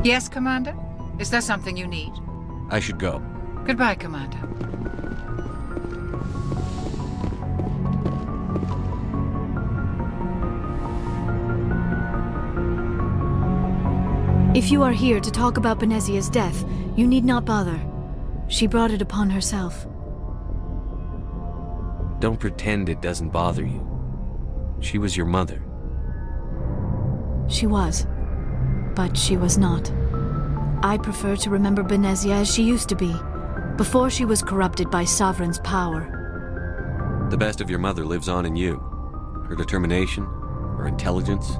Yes, Commander? Is there something you need? I should go. Goodbye, Commander. If you are here to talk about Benezia's death, you need not bother. She brought it upon herself. Don't pretend it doesn't bother you. She was your mother. She was. But she was not. I prefer to remember Benezia as she used to be, before she was corrupted by Sovereign's power. The best of your mother lives on in you. Her determination, her intelligence,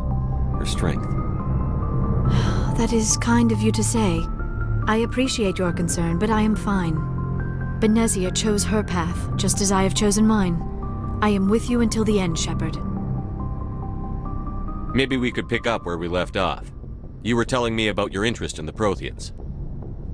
her strength. That is kind of you to say. I appreciate your concern, but I am fine. Benezia chose her path, just as I have chosen mine. I am with you until the end, Shepard. Maybe we could pick up where we left off. You were telling me about your interest in the Protheans.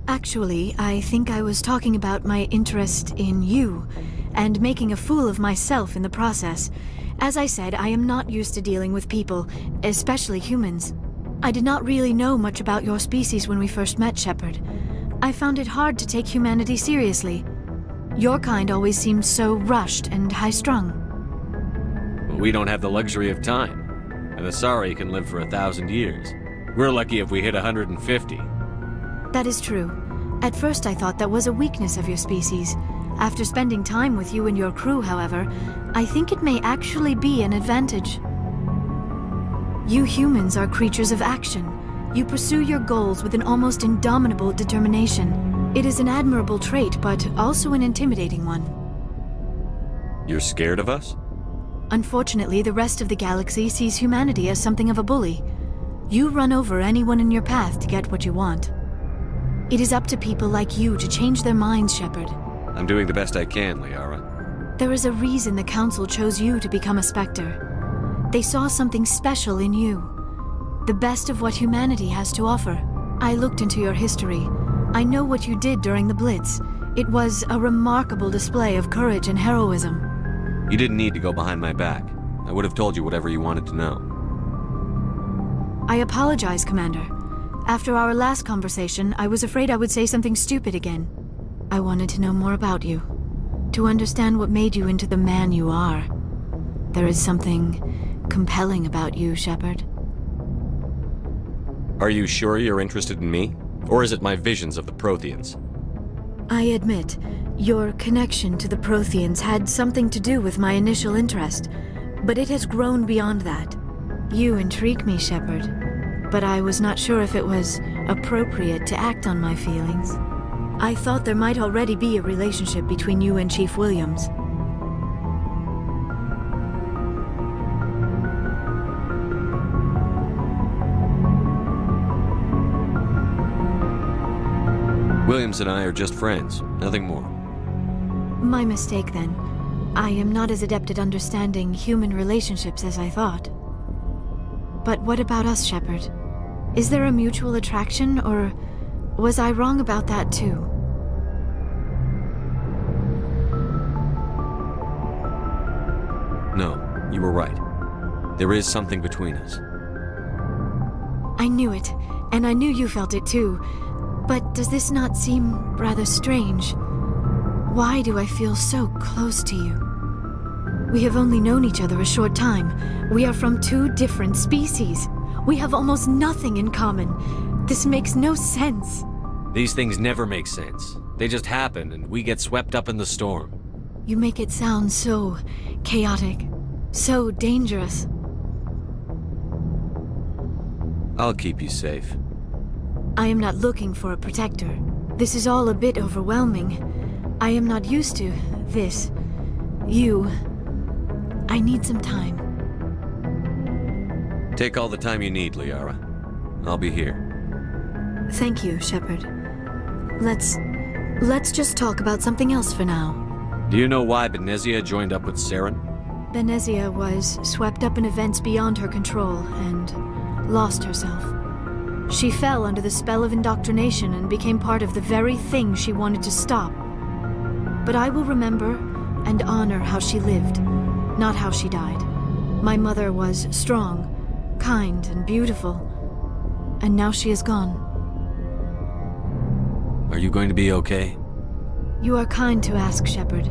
Actually, I think I was talking about my interest in you, and making a fool of myself in the process. As I said, I am not used to dealing with people, especially humans. I did not really know much about your species when we first met, Shepard. I found it hard to take humanity seriously. Your kind always seemed so rushed and high-strung. We don't have the luxury of time. And the Asari can live for 1,000 years. We're lucky if we hit 150. That is true. At first I thought that was a weakness of your species. After spending time with you and your crew, however, I think it may actually be an advantage. You humans are creatures of action. You pursue your goals with an almost indomitable determination. It is an admirable trait, but also an intimidating one. You're scared of us? Unfortunately, the rest of the galaxy sees humanity as something of a bully. You run over anyone in your path to get what you want. It is up to people like you to change their minds, Shepard. I'm doing the best I can, Liara. There is a reason the Council chose you to become a Spectre. They saw something special in you. The best of what humanity has to offer. I looked into your history. I know what you did during the Blitz. It was a remarkable display of courage and heroism. You didn't need to go behind my back. I would have told you whatever you wanted to know. I apologize, Commander. After our last conversation, I was afraid I would say something stupid again. I wanted to know more about you. To understand what made you into the man you are. There is something compelling about you, Shepard. Are you sure you're interested in me? Or is it my visions of the Protheans? I admit, your connection to the Protheans had something to do with my initial interest, but it has grown beyond that. You intrigue me, Shepard, but I was not sure if it was appropriate to act on my feelings. I thought there might already be a relationship between you and Chief Williams. Williams and I are just friends, nothing more. My mistake, then. I am not as adept at understanding human relationships as I thought. But what about us, Shepard? Is there a mutual attraction, or was I wrong about that too? No, you were right. There is something between us. I knew it, and I knew you felt it too. But does this not seem rather strange? Why do I feel so close to you? We have only known each other a short time. We are from two different species. We have almost nothing in common. This makes no sense. These things never make sense. They just happen, and we get swept up in the storm. You make it sound so chaotic, so dangerous. I'll keep you safe. I am not looking for a protector. This is all a bit overwhelming. I am not used to this. You. I need some time. Take all the time you need, Liara. I'll be here. Thank you, Shepard. Let's just talk about something else for now. Do you know why Benezia joined up with Saren? Benezia was swept up in events beyond her control and lost herself. She fell under the spell of indoctrination and became part of the very thing she wanted to stop. But I will remember and honor how she lived, not how she died. My mother was strong, kind, and beautiful, and now she is gone. Are you going to be okay? You are kind to ask, Shepard.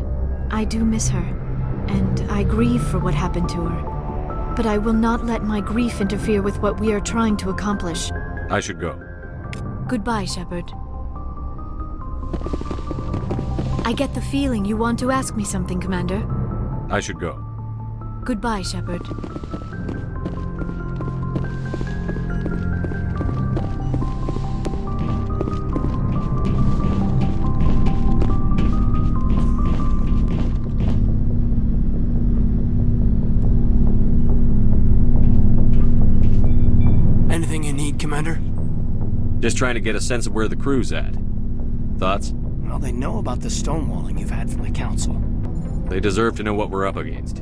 I do miss her, and I grieve for what happened to her. But I will not let my grief interfere with what we are trying to accomplish. I should go. Goodbye, Shepard. I get the feeling you want to ask me something, Commander. I should go. Goodbye, Shepard. Anything you need, Commander? Just trying to get a sense of where the crew's at. Thoughts? Well, they know about the stonewalling you've had from the Council. They deserve to know what we're up against.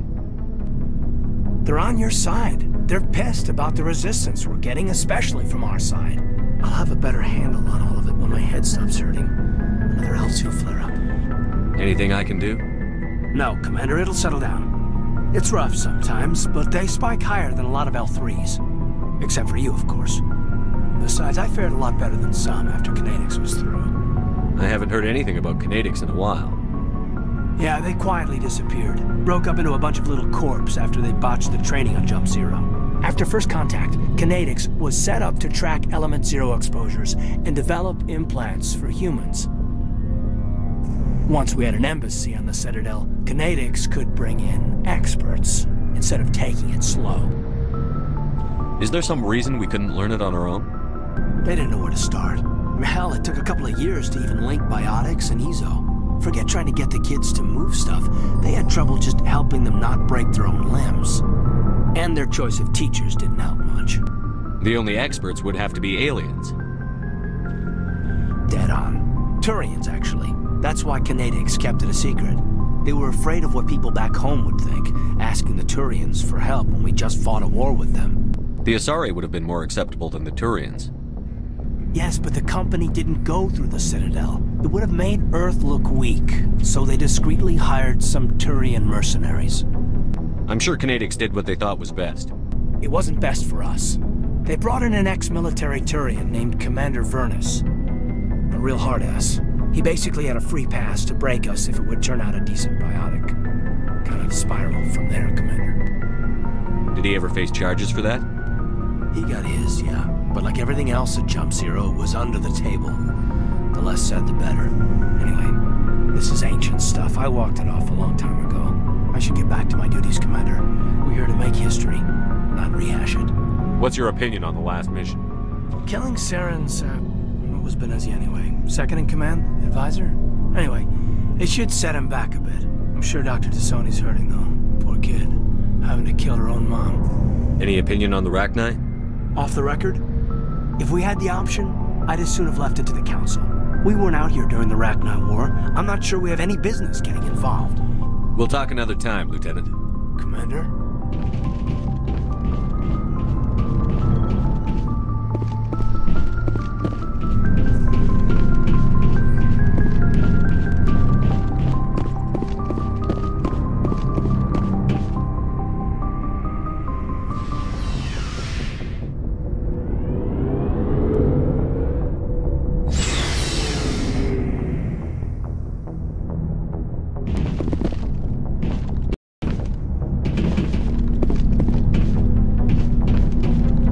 They're on your side. They're pissed about the resistance we're getting, especially from our side. I'll have a better handle on all of it when my head stops hurting. Another L2 flare-up. Anything I can do? No, Commander, it'll settle down. It's rough sometimes, but they spike higher than a lot of L3s. Except for you, of course. Besides, I fared a lot better than some after Kinetics was through. I haven't heard anything about Kinetics in a while. Yeah, they quietly disappeared. Broke up into a bunch of little corps after they botched the training on Jump Zero. After first contact, Kinetics was set up to track Element Zero exposures and develop implants for humans. Once we had an embassy on the Citadel, Kinetics could bring in experts instead of taking it slow. Is there some reason we couldn't learn it on our own? They didn't know where to start. Hell, it took a couple of years to even link biotics and Ezo. Forget trying to get the kids to move stuff. They had trouble just helping them not break their own limbs. And their choice of teachers didn't help much. The only experts would have to be aliens. Dead on. Turians, actually. That's why Kinetics kept it a secret. They were afraid of what people back home would think, asking the Turians for help when we just fought a war with them. The Asari would have been more acceptable than the Turians. Yes, but the company didn't go through the Citadel. It would have made Earth look weak, so they discreetly hired some Turian mercenaries. I'm sure Kinetics did what they thought was best. It wasn't best for us. They brought in an ex-military Turian named Commander Vernus. A real hard-ass. He basically had a free pass to break us if it would turn out a decent biotic. Kind of spiraled from there, Commander. Did he ever face charges for that? He got his, yeah. But like everything else at Jump Zero, it was under the table. The less said, the better. Anyway, this is ancient stuff. I walked it off a long time ago. I should get back to my duties, Commander. We're here to make history, not rehash it. What's your opinion on the last mission? Killing Saren's, what was Benezi anyway? Second in command? Advisor? Anyway, it should set him back a bit. I'm sure Dr. Tassoni's hurting, though. Poor kid. Having to kill her own mom. Any opinion on the Rachni? Off the record? If we had the option, I'd as soon have left it to the Council. We weren't out here during the Rachni War. I'm not sure we have any business getting involved. We'll talk another time, Lieutenant. Commander?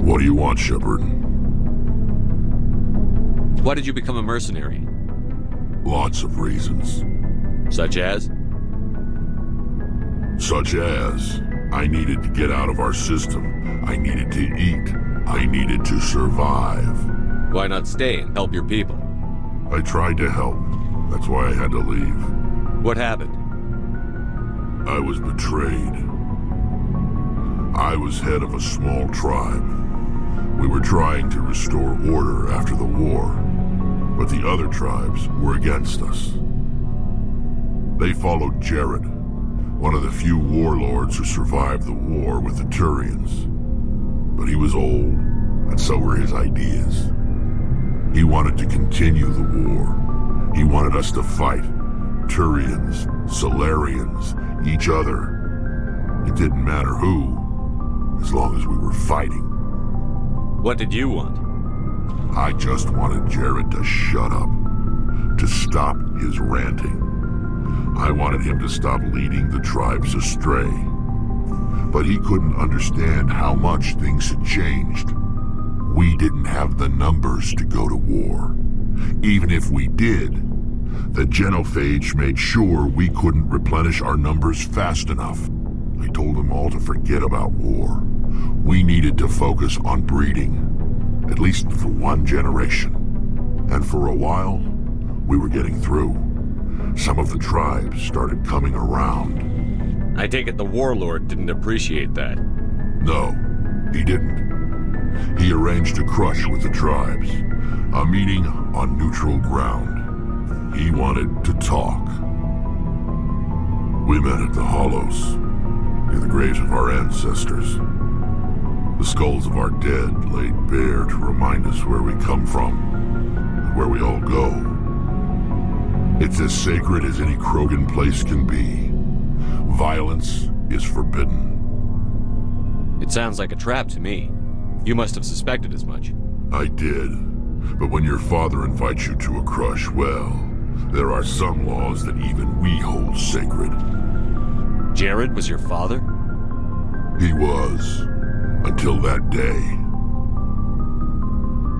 What do you want, Shepard? Why did you become a mercenary? Lots of reasons. Such as? Such as, I needed to get out of our system. I needed to eat. I needed to survive. Why not stay and help your people? I tried to help. That's why I had to leave. What happened? I was betrayed. I was head of a small tribe. We were trying to restore order after the war, but the other tribes were against us. They followed Jared, one of the few warlords who survived the war with the Turians. But he was old, and so were his ideas. He wanted to continue the war. He wanted us to fight. Turians, Solarians, each other. It didn't matter who, as long as we were fighting. What did you want? I just wanted Jared to shut up. to stop his ranting. I wanted him to stop leading the tribes astray. But he couldn't understand how much things had changed. We didn't have the numbers to go to war. Even if we did, the genophage made sure we couldn't replenish our numbers fast enough. I told them all to forget about war. We needed to focus on breeding, at least for one generation. And for a while, we were getting through. Some of the tribes started coming around. I take it the warlord didn't appreciate that. No, he didn't. He arranged a crush with the tribes, a meeting on neutral ground. He wanted to talk. We met at the Hollows, near the graves of our ancestors. The skulls of our dead laid bare to remind us where we come from, and where we all go. It's as sacred as any Krogan place can be. Violence is forbidden. It sounds like a trap to me. You must have suspected as much. I did. But when your father invites you to a crush, well, there are some laws that even we hold sacred. Jared was your father? He was. Until that day.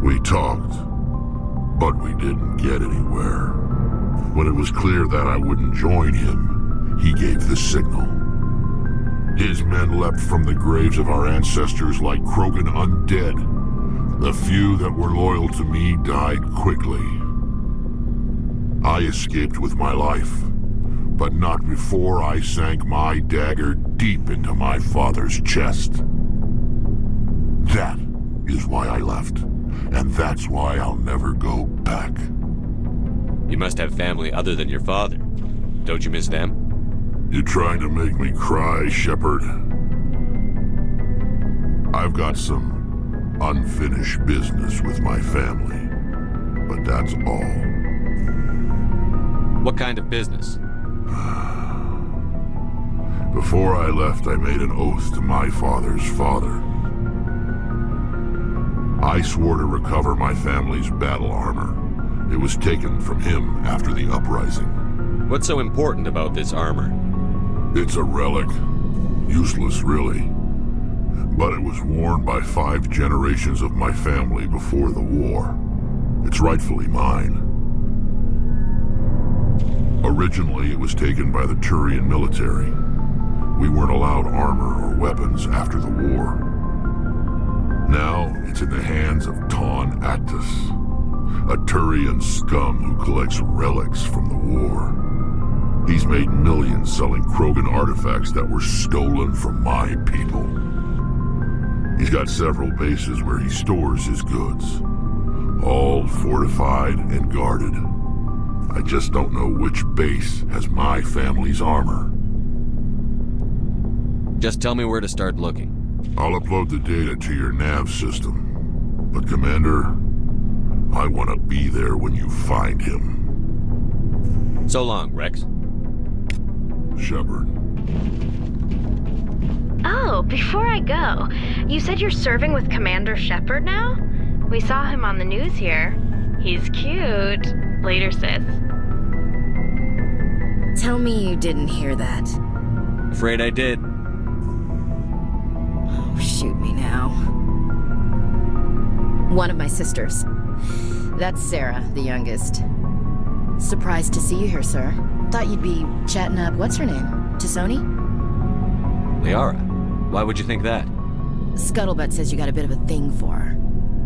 We talked, but we didn't get anywhere. When it was clear that I wouldn't join him, he gave the signal. His men leapt from the graves of our ancestors like Krogan undead. The few that were loyal to me died quickly. I escaped with my life, but not before I sank my dagger deep into my father's chest. That is why I left, and that's why I'll never go back. You must have family other than your father. Don't you miss them? You trying to make me cry, Shepard? I've got some unfinished business with my family, but that's all. What kind of business? Before I left, I made an oath to my father's father. I swore to recover my family's battle armor. It was taken from him after the uprising. What's so important about this armor? It's a relic. Useless, really. But it was worn by 5 generations of my family before the war. It's rightfully mine. Originally, it was taken by the Turian military. We weren't allowed armor or weapons after the war. Now, it's in the hands of Taun Actus, a Turian scum who collects relics from the war. He's made millions selling Krogan artifacts that were stolen from my people. He's got several bases where he stores his goods, all fortified and guarded. I just don't know which base has my family's armor. Just tell me where to start looking. I'll upload the data to your nav system. But Commander, I want to be there when you find him. So long, Rex. Shepard. Oh, before I go, you said you're serving with Commander Shepard now? We saw him on the news here. He's cute. Later, sis. Tell me you didn't hear that. Afraid I did. Oh, shoot me now. One of my sisters. That's Sarah, the youngest. Surprised to see you here, sir. Thought you'd be chatting up, what's her name? Tassoni? Liara, why would you think that? Scuttlebutt says you got a bit of a thing for her.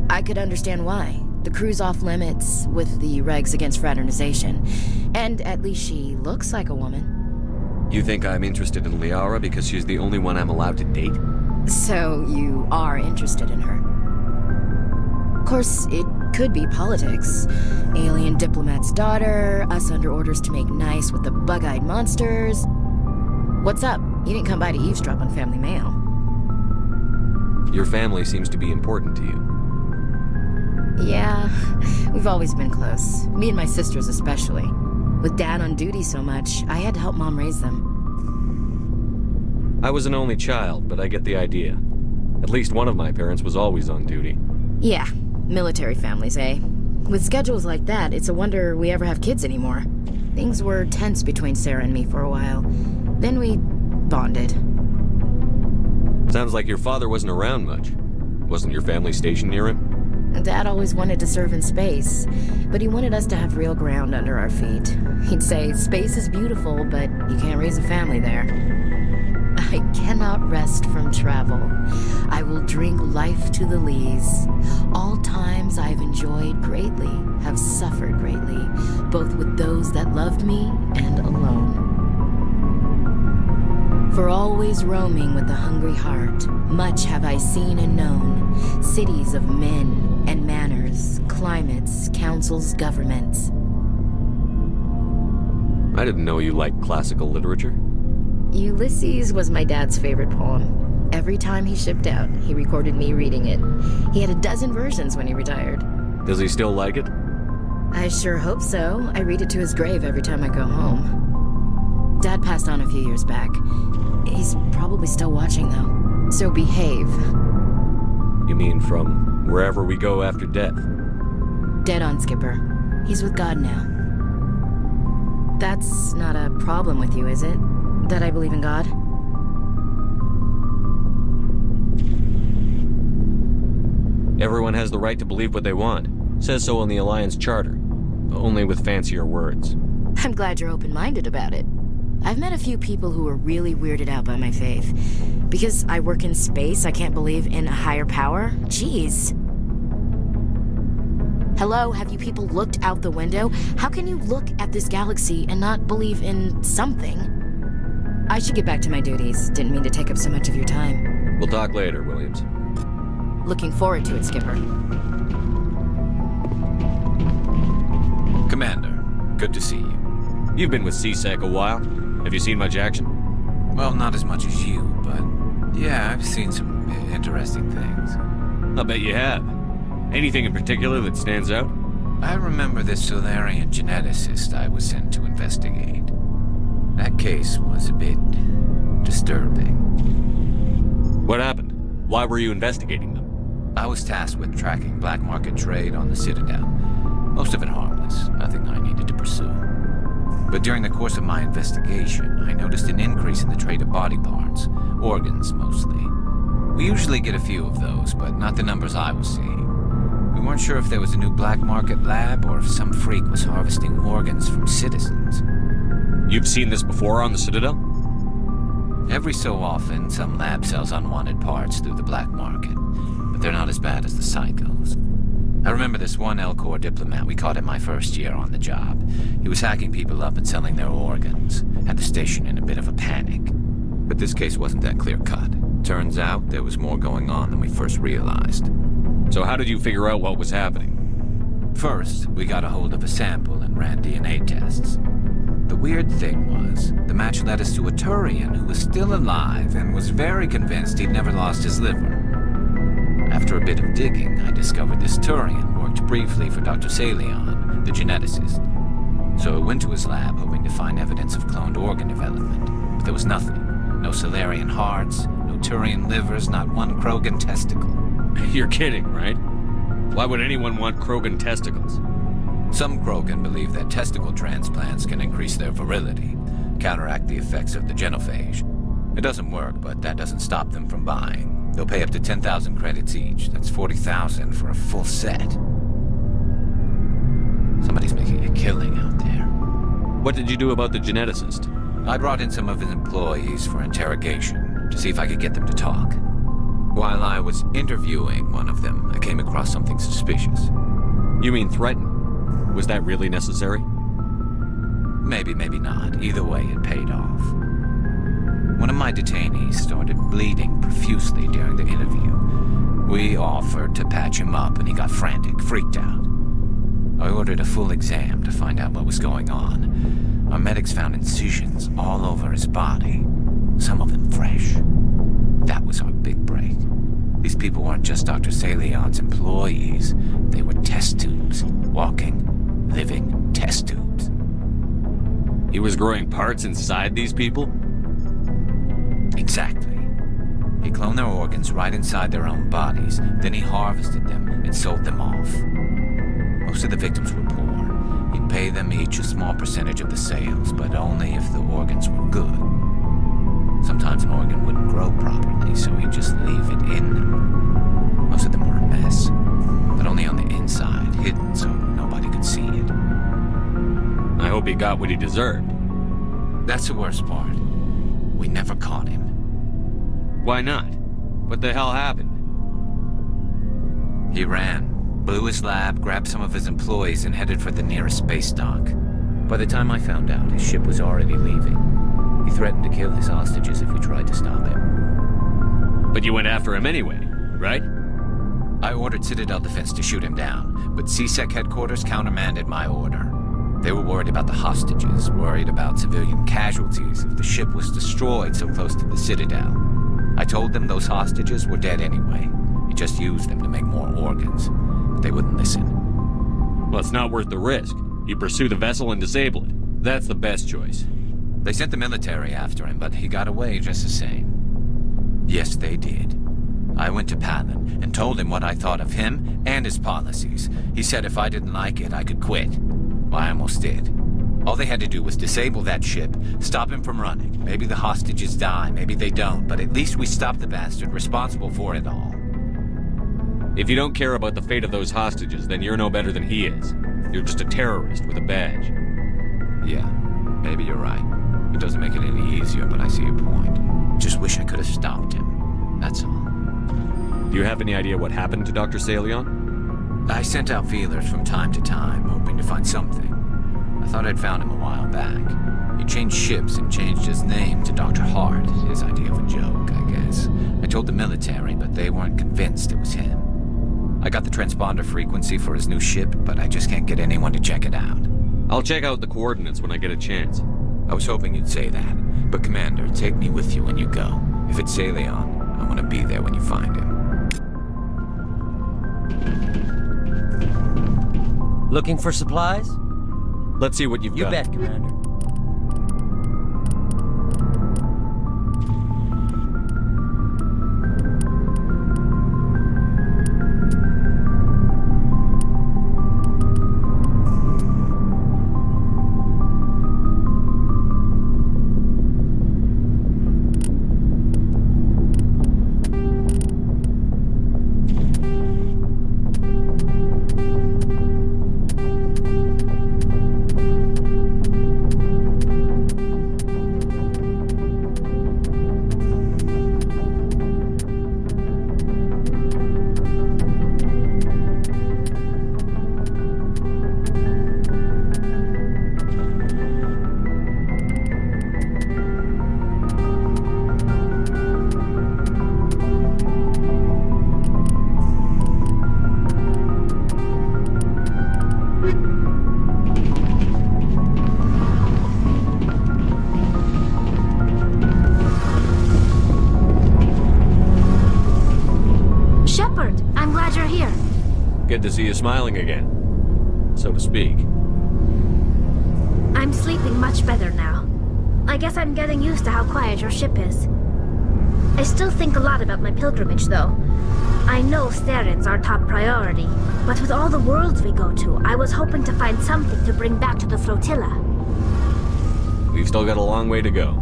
I could understand why. The crew's off limits with the regs against fraternization. And at least she looks like a woman. You think I'm interested in Liara because she's the only one I'm allowed to date? So you are interested in her. Of course, it could be politics. Alien diplomat's daughter, us under orders to make nice with the bug-eyed monsters. What's up? You didn't come by to eavesdrop on family mail. Your family seems to be important to you. Yeah, we've always been close. Me and my sisters especially. With Dad on duty so much, I had to help Mom raise them. I was an only child, but I get the idea. At least one of my parents was always on duty. Yeah, military families, eh? With schedules like that, it's a wonder we ever have kids anymore. Things were tense between Sarah and me for a while. Then we bonded. Sounds like your father wasn't around much. Wasn't your family stationed near him? Dad always wanted to serve in space, but he wanted us to have real ground under our feet. He'd say, space is beautiful, but you can't raise a family there. I cannot rest from travel. I will drink life to the lees. All times I've enjoyed greatly, have suffered greatly, both with those that loved me and alone. For always roaming with a hungry heart, much have I seen and known, cities of men and manners, climates, councils, governments. I didn't know you liked classical literature. Ulysses was my dad's favorite poem. Every time he shipped out, he recorded me reading it. He had a dozen versions when he retired. Does he still like it? I sure hope so. I read it to his grave every time I go home. Dad passed on a few years back. He's probably still watching, though. So behave. You mean from wherever we go after death? Dead on, Skipper. He's with God now. That's not a problem with you, is it? That I believe in God? Everyone has the right to believe what they want. Says so in the Alliance Charter. Only with fancier words. I'm glad you're open-minded about it. I've met a few people who are really weirded out by my faith. Because I work in space, I can't believe in a higher power? Jeez. Hello, have you people looked out the window? How can you look at this galaxy and not believe in something? I should get back to my duties. Didn't mean to take up so much of your time. We'll talk later, Williams. Looking forward to it, Skipper. Commander, good to see you. You've been with CSEC a while. Have you seen much action? Well, not as much as you, but yeah, I've seen some interesting things. I'll bet you have. Anything in particular that stands out? I remember this Solarian geneticist I was sent to investigate. That case was a bit disturbing. What happened? Why were you investigating them? I was tasked with tracking black market trade on the Citadel. Most of it harmless, nothing I needed to pursue. But during the course of my investigation, I noticed an increase in the trade of body parts, organs mostly. We usually get a few of those, but not the numbers I was seeing. We weren't sure if there was a new black market lab or if some freak was harvesting organs from citizens. You've seen this before on the Citadel? Every so often, some lab sells unwanted parts through the black market, but they're not as bad as the psychos. I remember this one L-Corps diplomat we caught in my first year on the job. He was hacking people up and selling their organs, had the station in a bit of a panic. But this case wasn't that clear-cut. Turns out there was more going on than we first realized. So how did you figure out what was happening? First, we got a hold of a sample and ran DNA tests. The weird thing was, the match led us to a Turian who was still alive and was very convinced he'd never lost his liver. After a bit of digging, I discovered this Turian worked briefly for Dr. Salion, the geneticist. So I went to his lab hoping to find evidence of cloned organ development, but there was nothing. No Solarian hearts, no Turian livers, not one Krogan testicle. You're kidding, right? Why would anyone want Krogan testicles? Some Krogan believe that testicle transplants can increase their virility, counteract the effects of the genophage. It doesn't work, but that doesn't stop them from buying. They'll pay up to 10,000 credits each. That's 40,000 for a full set. Somebody's making a killing out there. What did you do about the geneticist? I brought in some of his employees for interrogation, to see if I could get them to talk. While I was interviewing one of them, I came across something suspicious. You mean threaten? Was that really necessary? Maybe, maybe not. Either way, it paid off. One of my detainees started bleeding profusely during the interview. We offered to patch him up, and he got frantic, freaked out. I ordered a full exam to find out what was going on. Our medics found incisions all over his body, some of them fresh. That was our big break. These people weren't just Dr. Salion's employees. They were test tubes. Walking, living test tubes. He was growing parts inside these people? Exactly. He cloned their organs right inside their own bodies. Then he harvested them and sold them off. Most of the victims were poor. He'd pay them each a small percentage of the sales, but only if the organs were good. Sometimes an organ wouldn't grow properly, so he'd just leave it in them. Most of them were a mess, but only on the inside, hidden so nobody could see it. I hope he got what he deserved. That's the worst part. We never caught him. Why not? What the hell happened? He ran, blew his lab, grabbed some of his employees, and headed for the nearest space dock. By the time I found out, his ship was already leaving. He threatened to kill his hostages if we tried to stop him. But you went after him anyway, right? I ordered Citadel Defense to shoot him down, but CSEC headquarters countermanded my order. They were worried about the hostages, worried about civilian casualties if the ship was destroyed so close to the Citadel. I told them those hostages were dead anyway. He just used them to make more organs. But they wouldn't listen. Well, it's not worth the risk. You pursue the vessel and disable it. That's the best choice. They sent the military after him, but he got away just the same. Yes, they did. I went to Palin and told him what I thought of him and his policies. He said if I didn't like it, I could quit. Well, I almost did. All they had to do was disable that ship, stop him from running. Maybe the hostages die, maybe they don't, but at least we stopped the bastard responsible for it all. If you don't care about the fate of those hostages, then you're no better than he is. You're just a terrorist with a badge. Yeah, maybe you're right. It doesn't make it any easier, but I see your point. Just wish I could have stopped him. That's all. Do you have any idea what happened to Dr. Salion? I sent out feelers from time to time, hoping to find something. I thought I'd found him a while back. He changed ships and changed his name to Dr. Hart, his idea of a joke, I guess. I told the military, but they weren't convinced it was him. I got the transponder frequency for his new ship, but I just can't get anyone to check it out. I'll check out the coordinates when I get a chance. I was hoping you'd say that, but Commander, take me with you when you go. If it's Salion, I want to be there when you find him. Looking for supplies? Let's see what you've got. You bet, Commander. Good to see you smiling again, so to speak. I'm sleeping much better now. I guess I'm getting used to how quiet your ship is. I still think a lot about my pilgrimage, though. I know Theron's our top priority, but with all the worlds we go to, I was hoping to find something to bring back to the flotilla. We've still got a long way to go.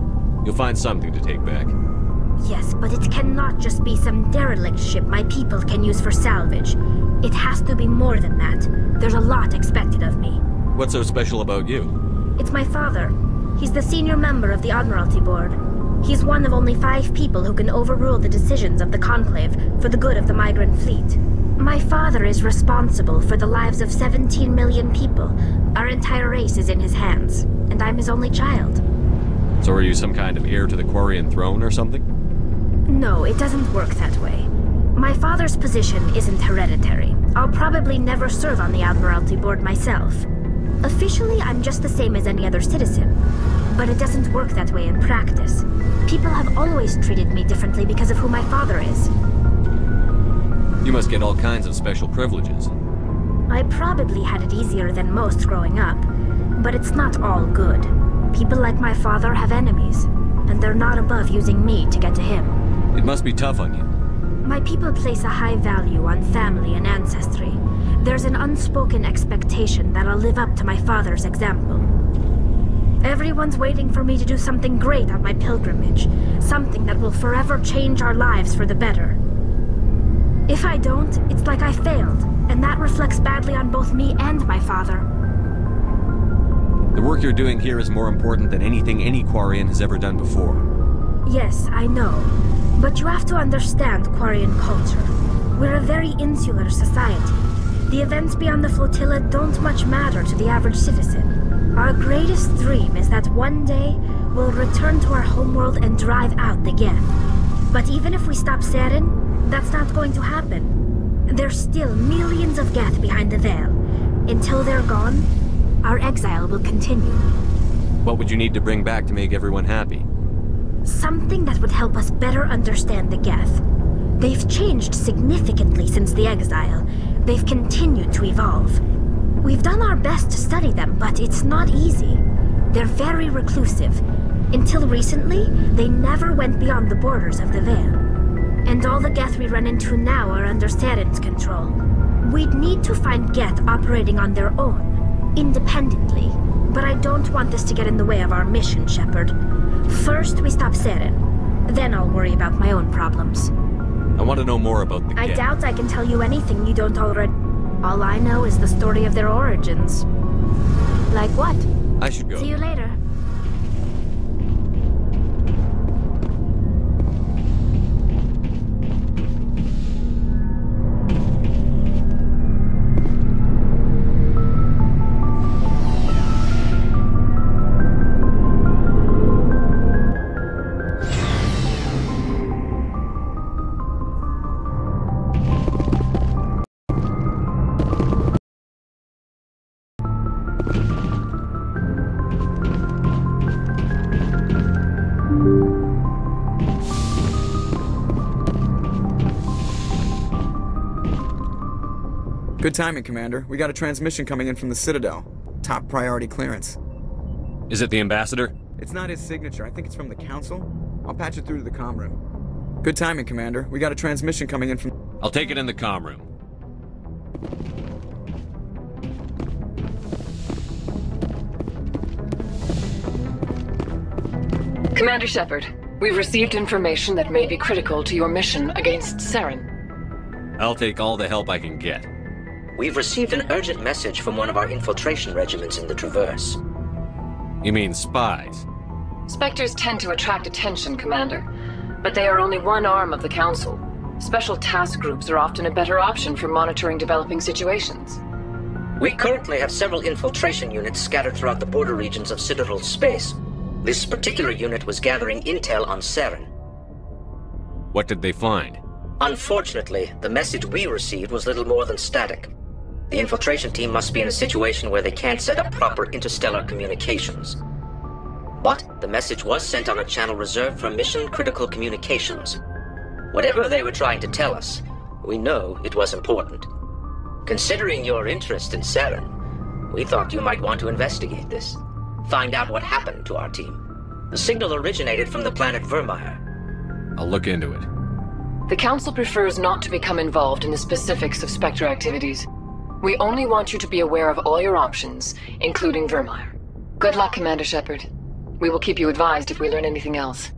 You'll find something to take back. Yes, but it cannot just be some derelict ship my people can use for salvage. It has to be more than that. There's a lot expected of me. What's so special about you? It's my father. He's the senior member of the Admiralty Board. He's one of only 5 people who can overrule the decisions of the Conclave for the good of the migrant fleet. My father is responsible for the lives of 17 million people. Our entire race is in his hands, and I'm his only child. So are you some kind of heir to the Quarian throne or something? No, it doesn't work that way. My father's position isn't hereditary. I'll probably never serve on the Admiralty Board myself. Officially, I'm just the same as any other citizen. But it doesn't work that way in practice. People have always treated me differently because of who my father is. You must get all kinds of special privileges. I probably had it easier than most growing up. But it's not all good. People like my father have enemies, and they're not above using me to get to him. It must be tough on you. My people place a high value on family and ancestry, there's an unspoken expectation that I'll live up to my father's example. Everyone's waiting for me to do something great on my pilgrimage, something that will forever change our lives for the better. If I don't, it's like I failed, and that reflects badly on both me and my father. The work you're doing here is more important than anything any Quarian has ever done before. Yes, I know. But you have to understand Quarian culture. We're a very insular society. The events beyond the flotilla don't much matter to the average citizen. Our greatest dream is that one day we'll return to our homeworld and drive out the Geth. But even if we stop Seren, that's not going to happen. There's still millions of Geth behind the veil. Until they're gone, our exile will continue. What would you need to bring back to make everyone happy? Something that would help us better understand the Geth. They've changed significantly since the exile. They've continued to evolve. We've done our best to study them, but it's not easy. They're very reclusive. Until recently, they never went beyond the borders of the Veil. And all the Geth we run into now are under Seren's control. We'd need to find Geth operating on their own, independently. But I don't want this to get in the way of our mission, Shepard. First, we stop Seren. Then I'll worry about my own problems. I want to know more about the Geth. I doubt I can tell you anything you don't already... All I know is the story of their origins. Like what? I should go. See you later. Good timing, Commander. We got a transmission coming in from the Citadel. Top priority clearance. Is it the Ambassador? It's not his signature. I think it's from the Council. I'll patch it through to the comm room. Good timing, Commander. We got a transmission coming in from... I'll take it in the comm room. Commander Shepard, we've received information that may be critical to your mission against Seren. I'll take all the help I can get. We've received an urgent message from one of our infiltration regiments in the Traverse. You mean spies? Spectres tend to attract attention, Commander, but they are only one arm of the Council. Special task groups are often a better option for monitoring developing situations. We currently have several infiltration units scattered throughout the border regions of Citadel space. This particular unit was gathering intel on Seren. What did they find? Unfortunately, the message we received was little more than static. The infiltration team must be in a situation where they can't set up proper interstellar communications. But the message was sent on a channel reserved for mission-critical communications. Whatever they were trying to tell us, we know it was important. Considering your interest in Seren, we thought you might want to investigate this. Find out what happened to our team. The signal originated from the planet Vermeer. I'll look into it. The Council prefers not to become involved in the specifics of Spectre activities. We only want you to be aware of all your options, including Vermeer. Good luck, Commander Shepard. We will keep you advised if we learn anything else.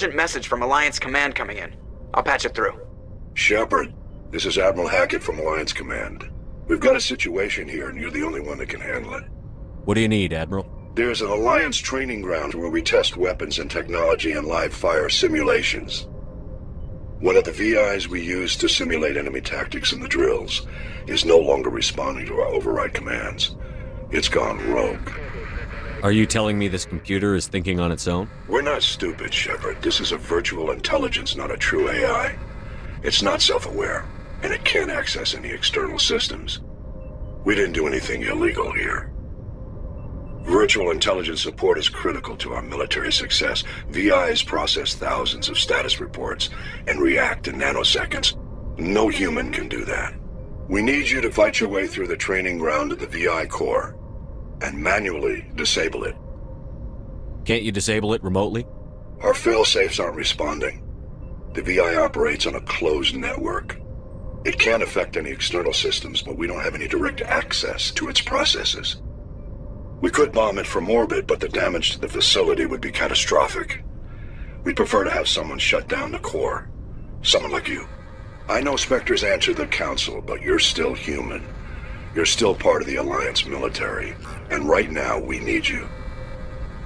urgent message from Alliance Command coming in. I'll patch it through. Shepard, this is Admiral Hackett from Alliance Command. We've got a situation here, and you're the only one that can handle it. What do you need, Admiral? There's an Alliance training ground where we test weapons and technology in live fire simulations. One of the VIs we use to simulate enemy tactics in the drills is no longer responding to our override commands. It's gone rogue. Are you telling me this computer is thinking on its own? We're not stupid, Shepard. This is a virtual intelligence, not a true AI. It's not self-aware, and it can't access any external systems. We didn't do anything illegal here. Virtual intelligence support is critical to our military success. VIs process thousands of status reports and react in nanoseconds. No human can do that. We need you to fight your way through the training ground to the VI core and manually disable it. Can't you disable it remotely? Our fail-safes aren't responding. The VI operates on a closed network. It can't affect any external systems, but we don't have any direct access to its processes. We could bomb it from orbit, but the damage to the facility would be catastrophic. We'd prefer to have someone shut down the core. Someone like you. I know Spectres answer the Council, but you're still human. You're still part of the Alliance military, and right now we need you.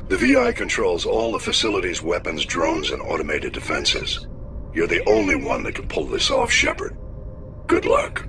The VI controls all the facility's weapons, drones, and automated defenses. You're the only one that can pull this off, Shepard. Good luck.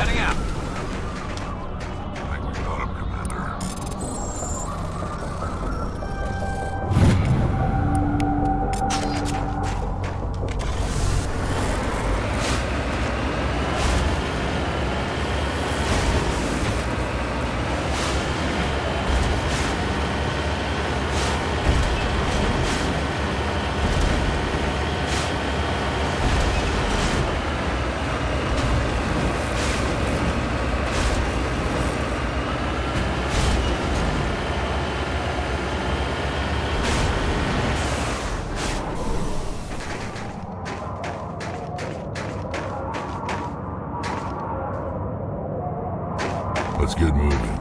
Heading out. I think we got him, Commander. Let's get moving.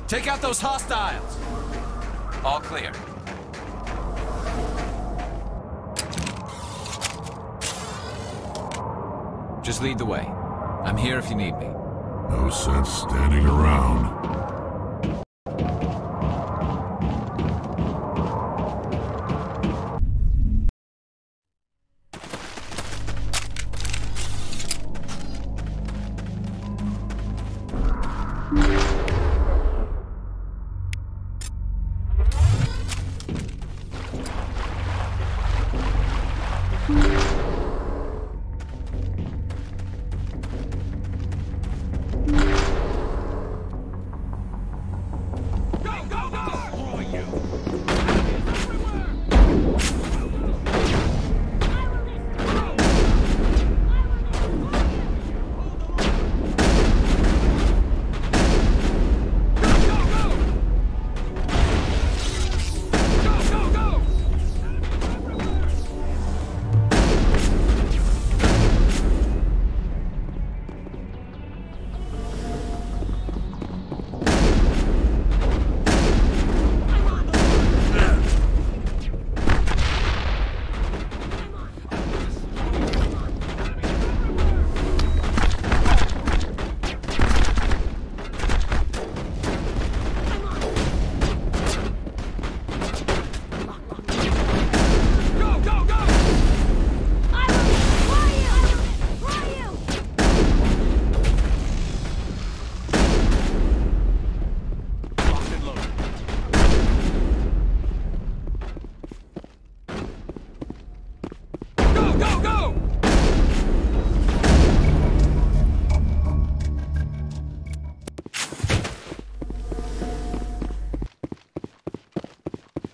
Take out those hostiles! All clear. Just lead the way. I'm here if you need me. No sense standing around.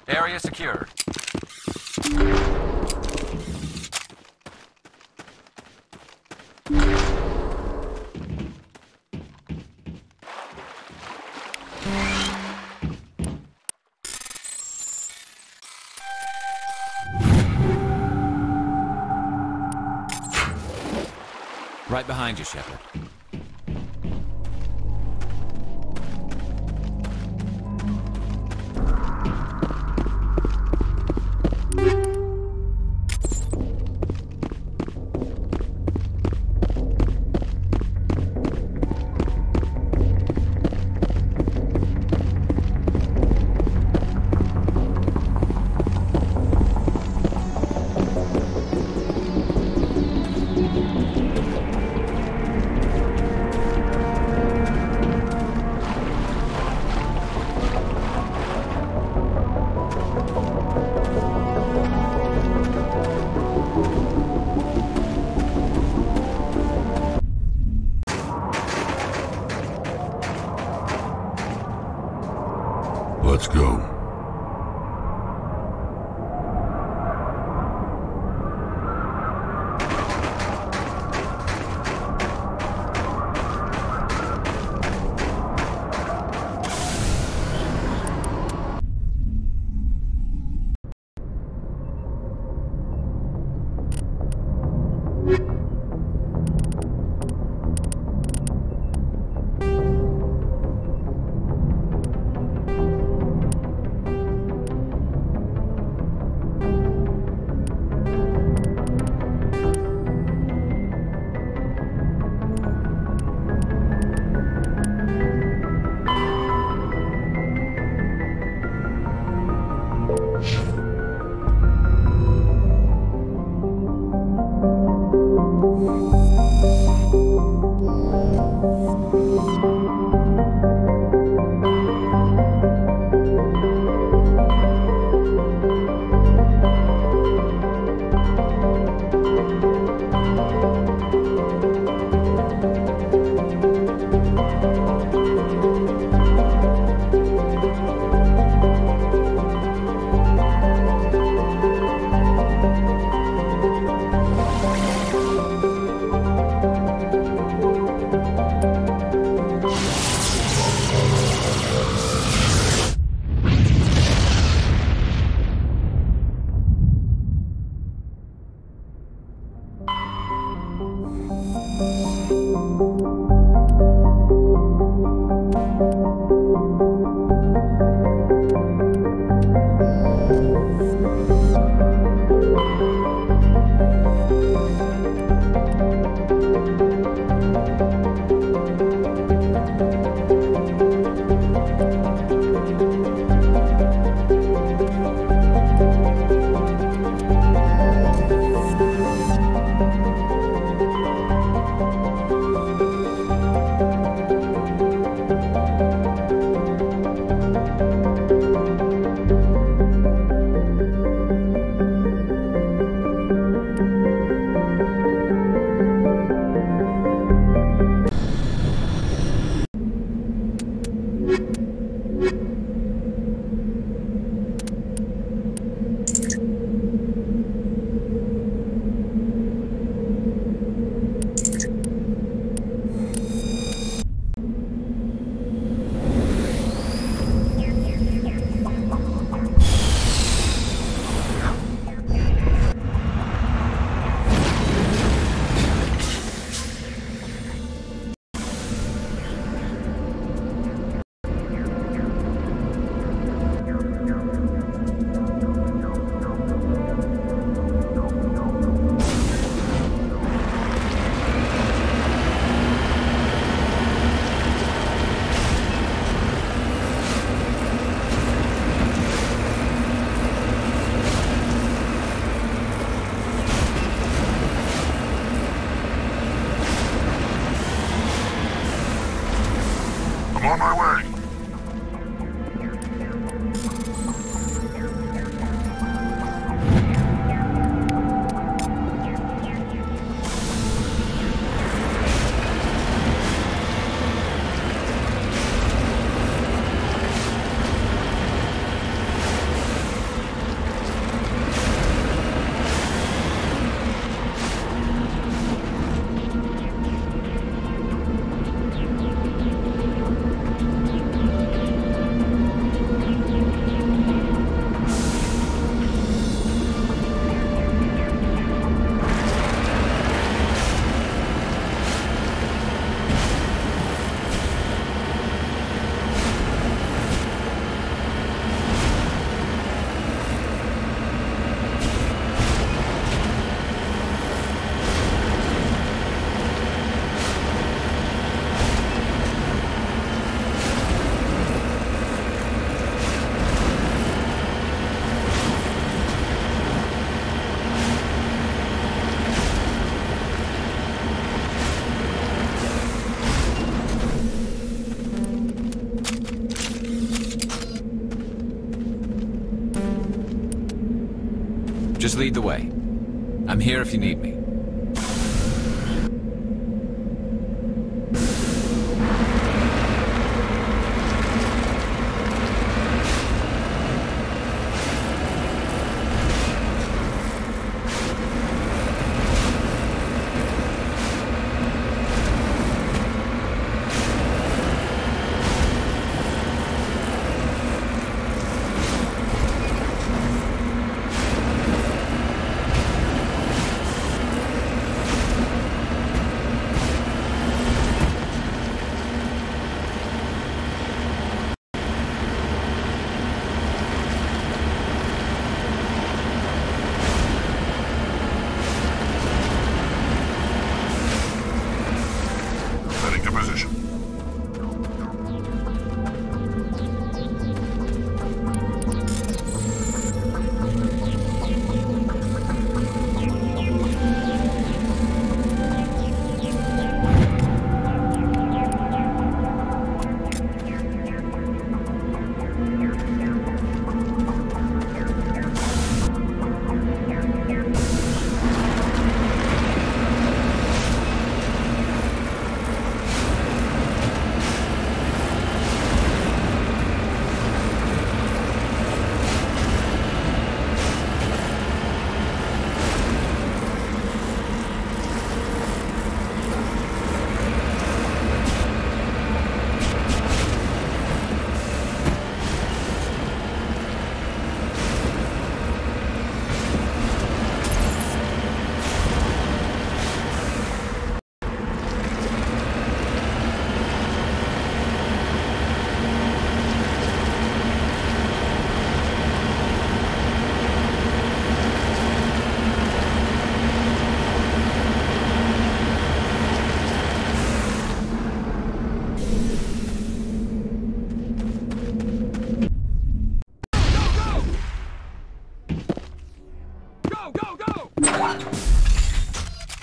Area secured. Right behind you, Shepard. Let's go. I'm on my way. Just lead the way. I'm here if you need me.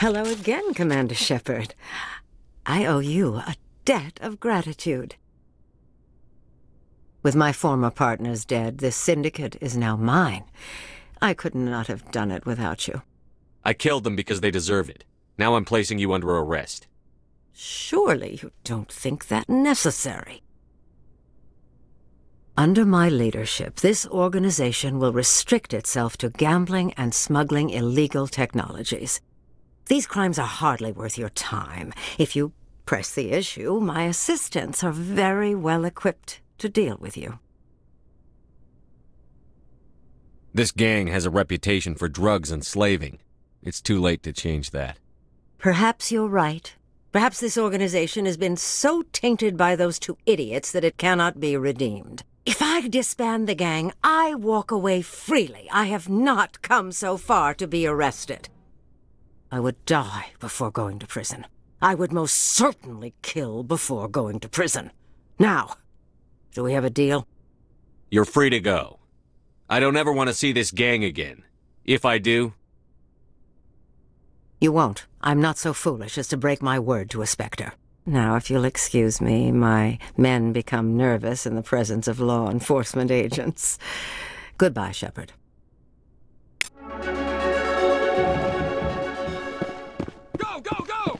Hello again, Commander Shepard. I owe you a debt of gratitude. With my former partners dead, this syndicate is now mine. I could not have done it without you. I killed them because they deserve it. Now I'm placing you under arrest. Surely you don't think that necessary. Under my leadership, this organization will restrict itself to gambling and smuggling illegal technologies. These crimes are hardly worth your time. If you press the issue, my assistants are very well equipped to deal with you. This gang has a reputation for drugs and slaving. It's too late to change that. Perhaps you're right. Perhaps this organization has been so tainted by those two idiots that it cannot be redeemed. If I disband the gang, I walk away freely. I have not come so far to be arrested. I would die before going to prison. I would most certainly kill before going to prison. Now, do we have a deal? You're free to go. I don't ever want to see this gang again. If I do... You won't. I'm not so foolish as to break my word to a Spectre. Now, if you'll excuse me, my men become nervous in the presence of law enforcement agents. Goodbye, Shepard. Go, go, go!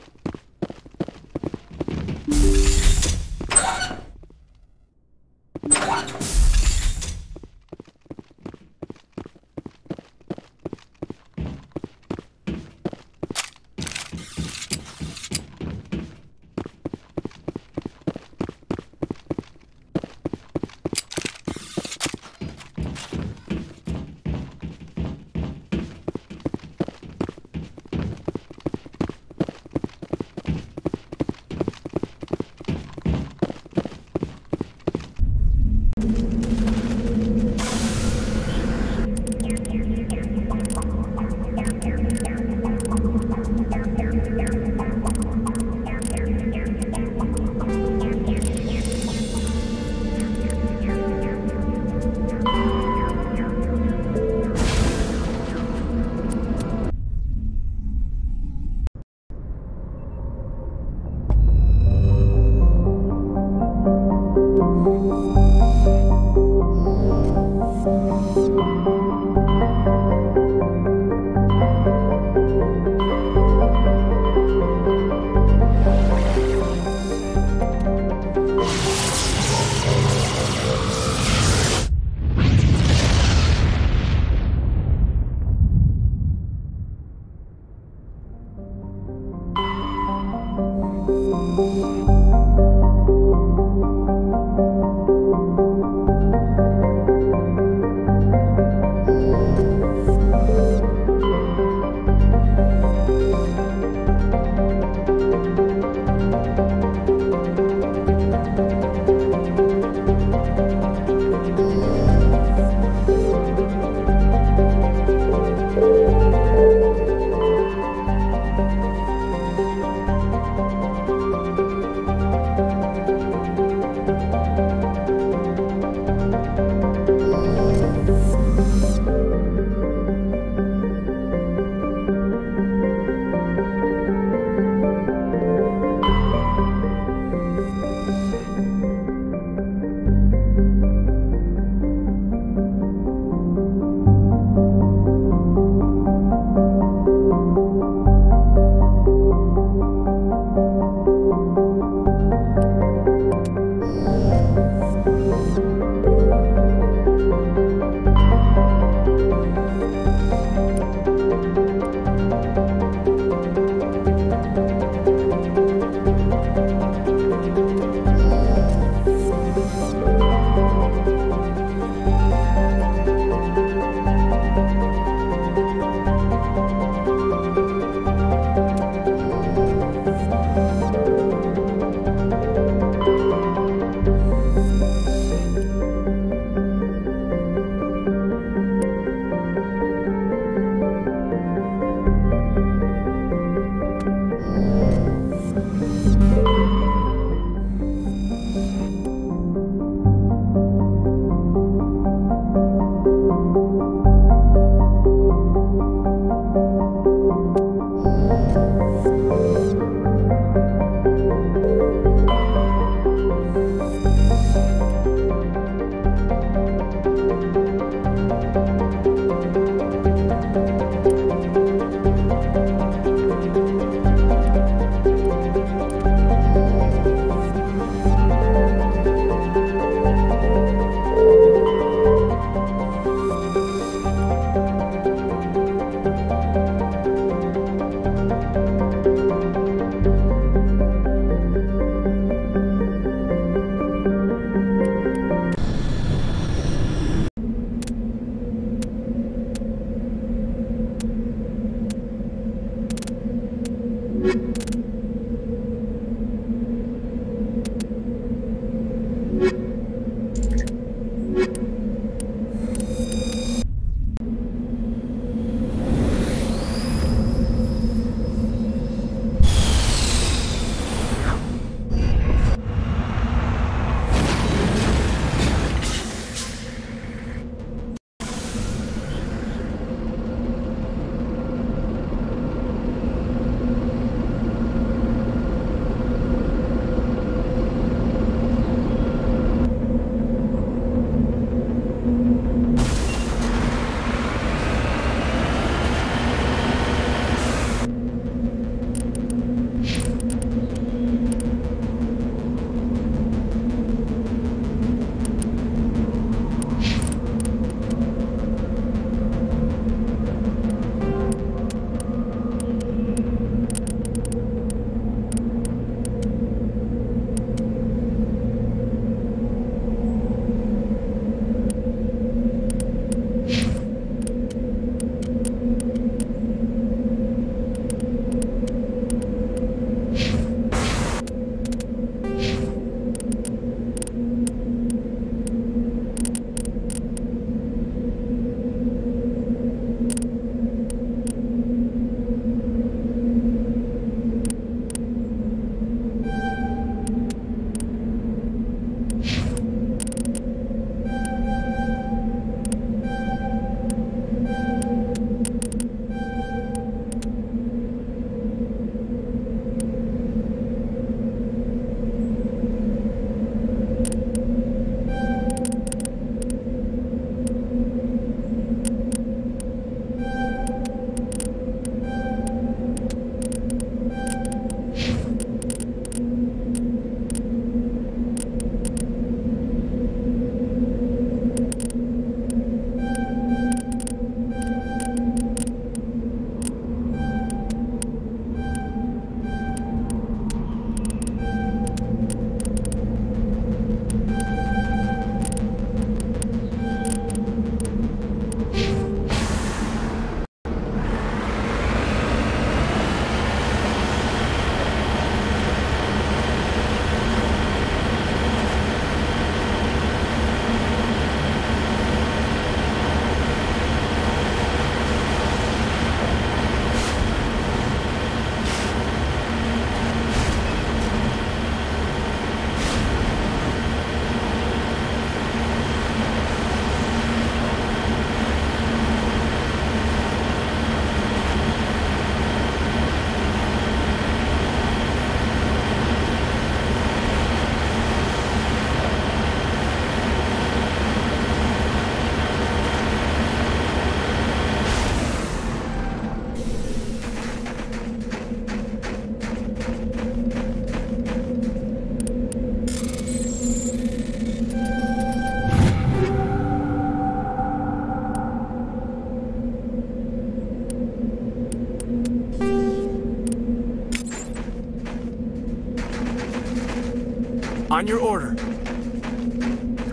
On your order.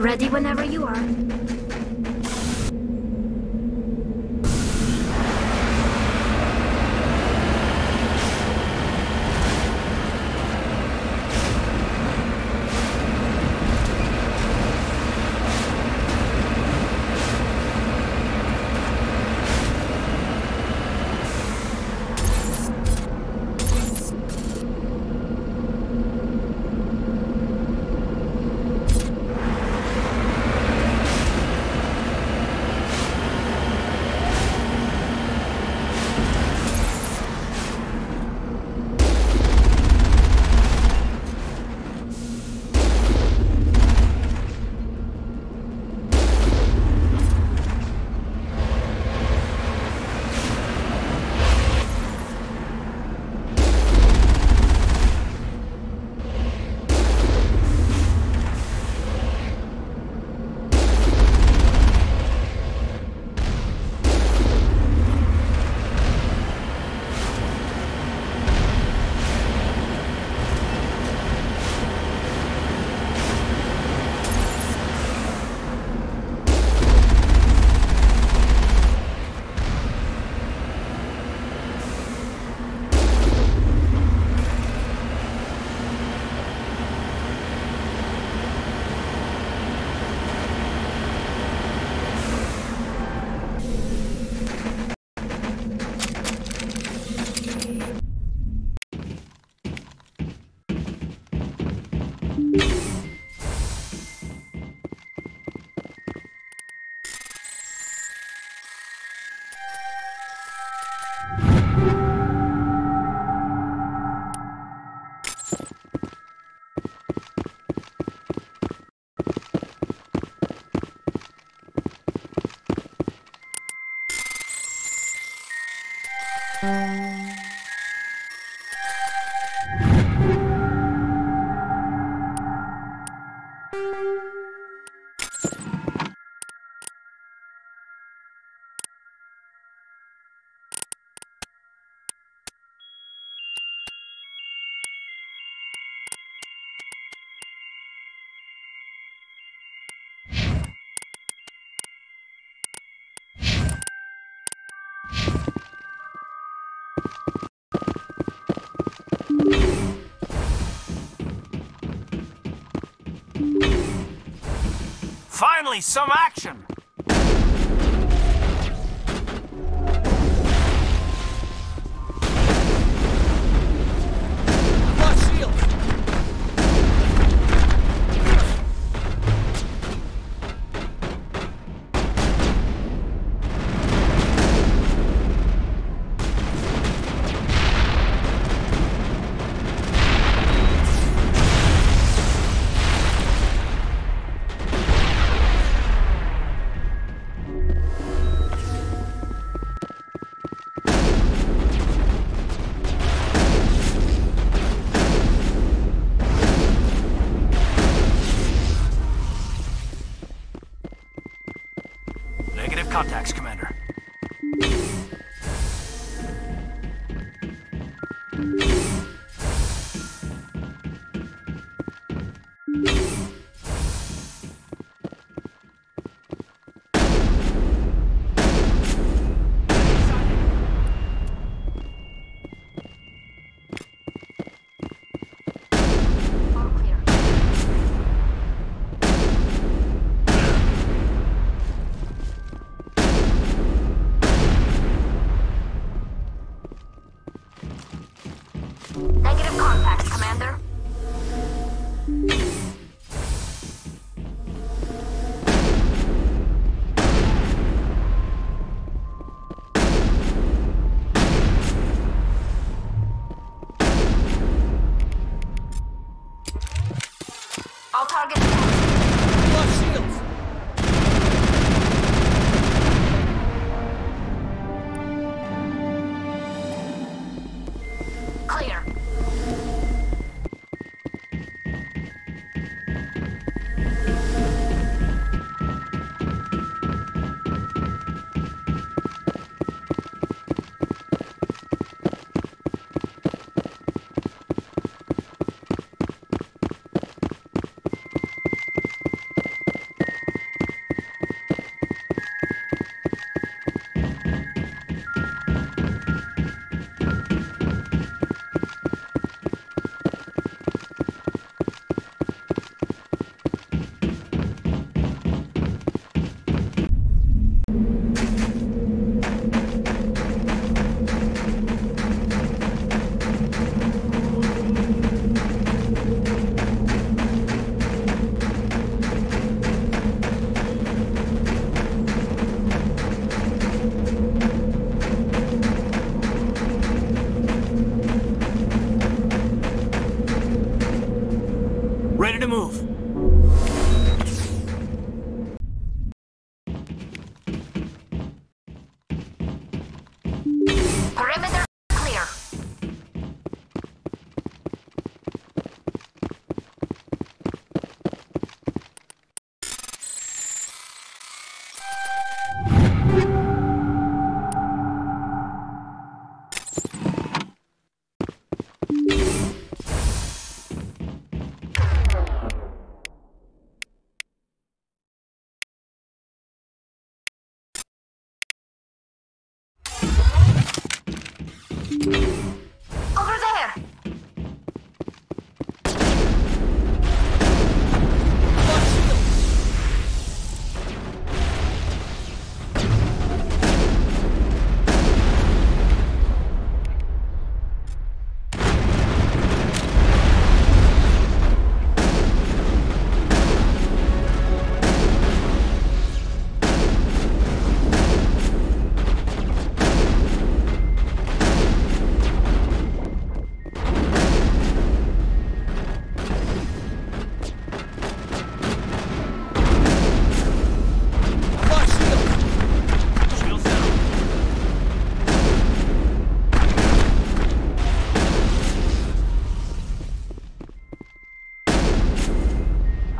Ready whenever you are. Finally, some action! Negative contacts, Commander. Ready to move. Perimeter clear. Over there!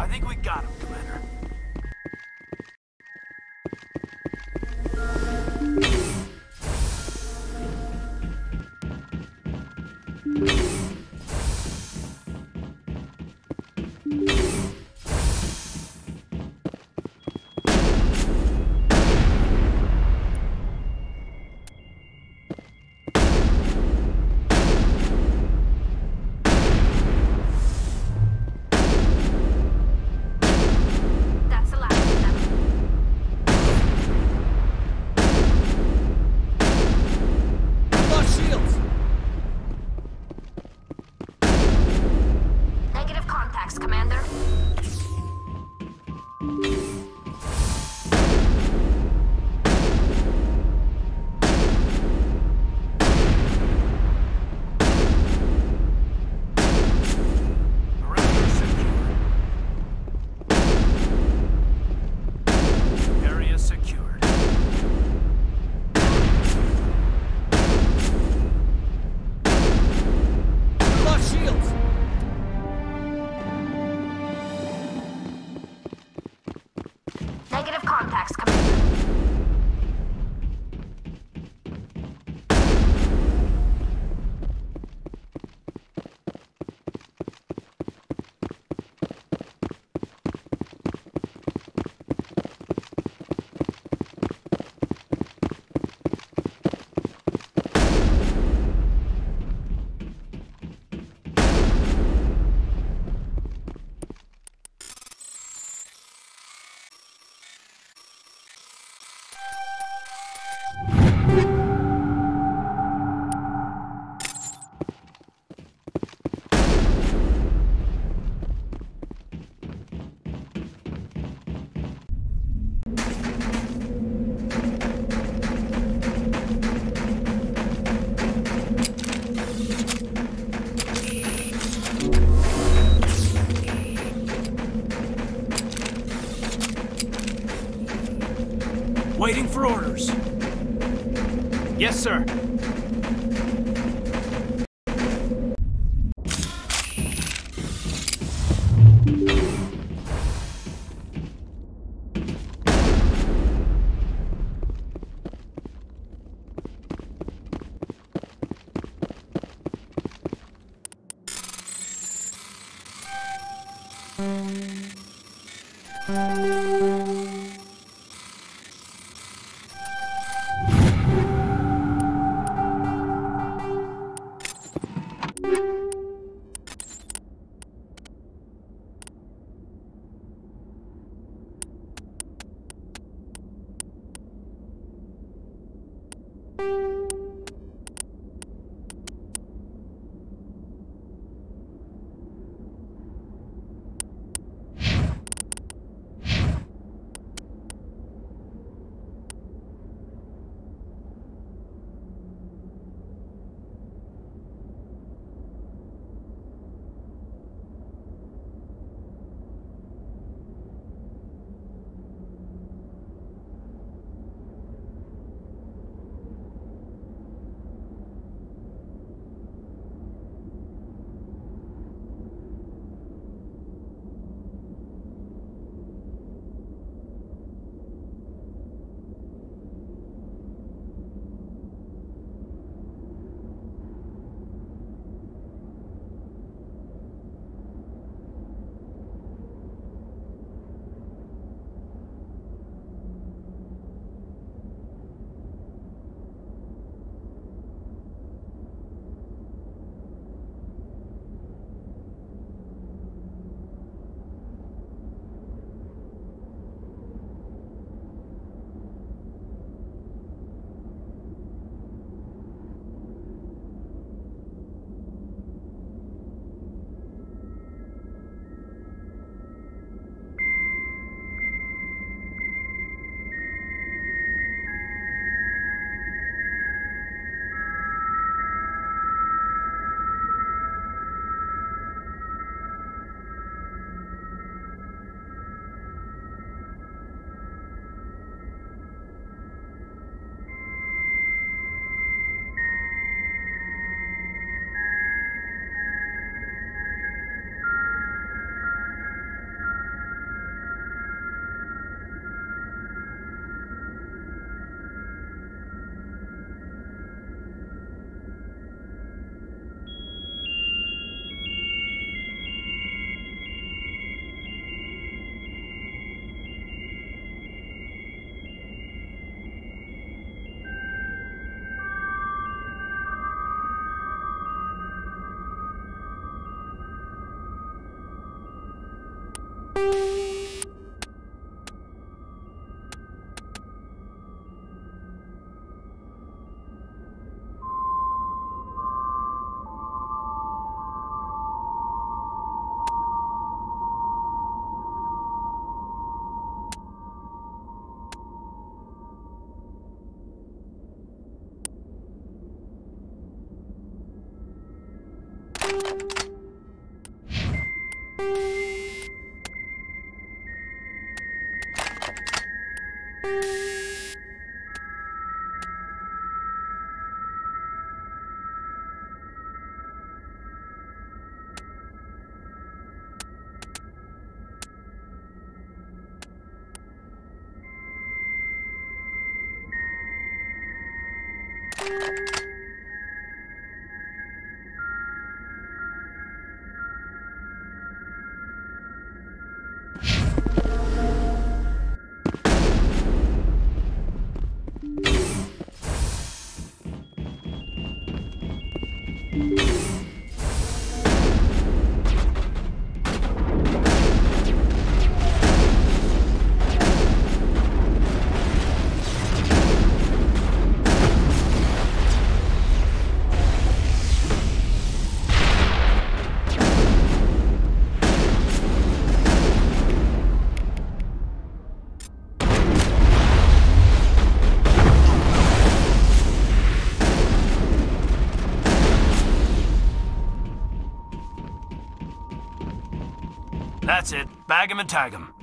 I think we got him, Commander. That's the last of them. Negative contacts, Commander. Perimeter secure. Area secured. Lost shields! Negative contacts, Commander. Waiting for orders. Yes, sir. That's it. Bag him and tag him.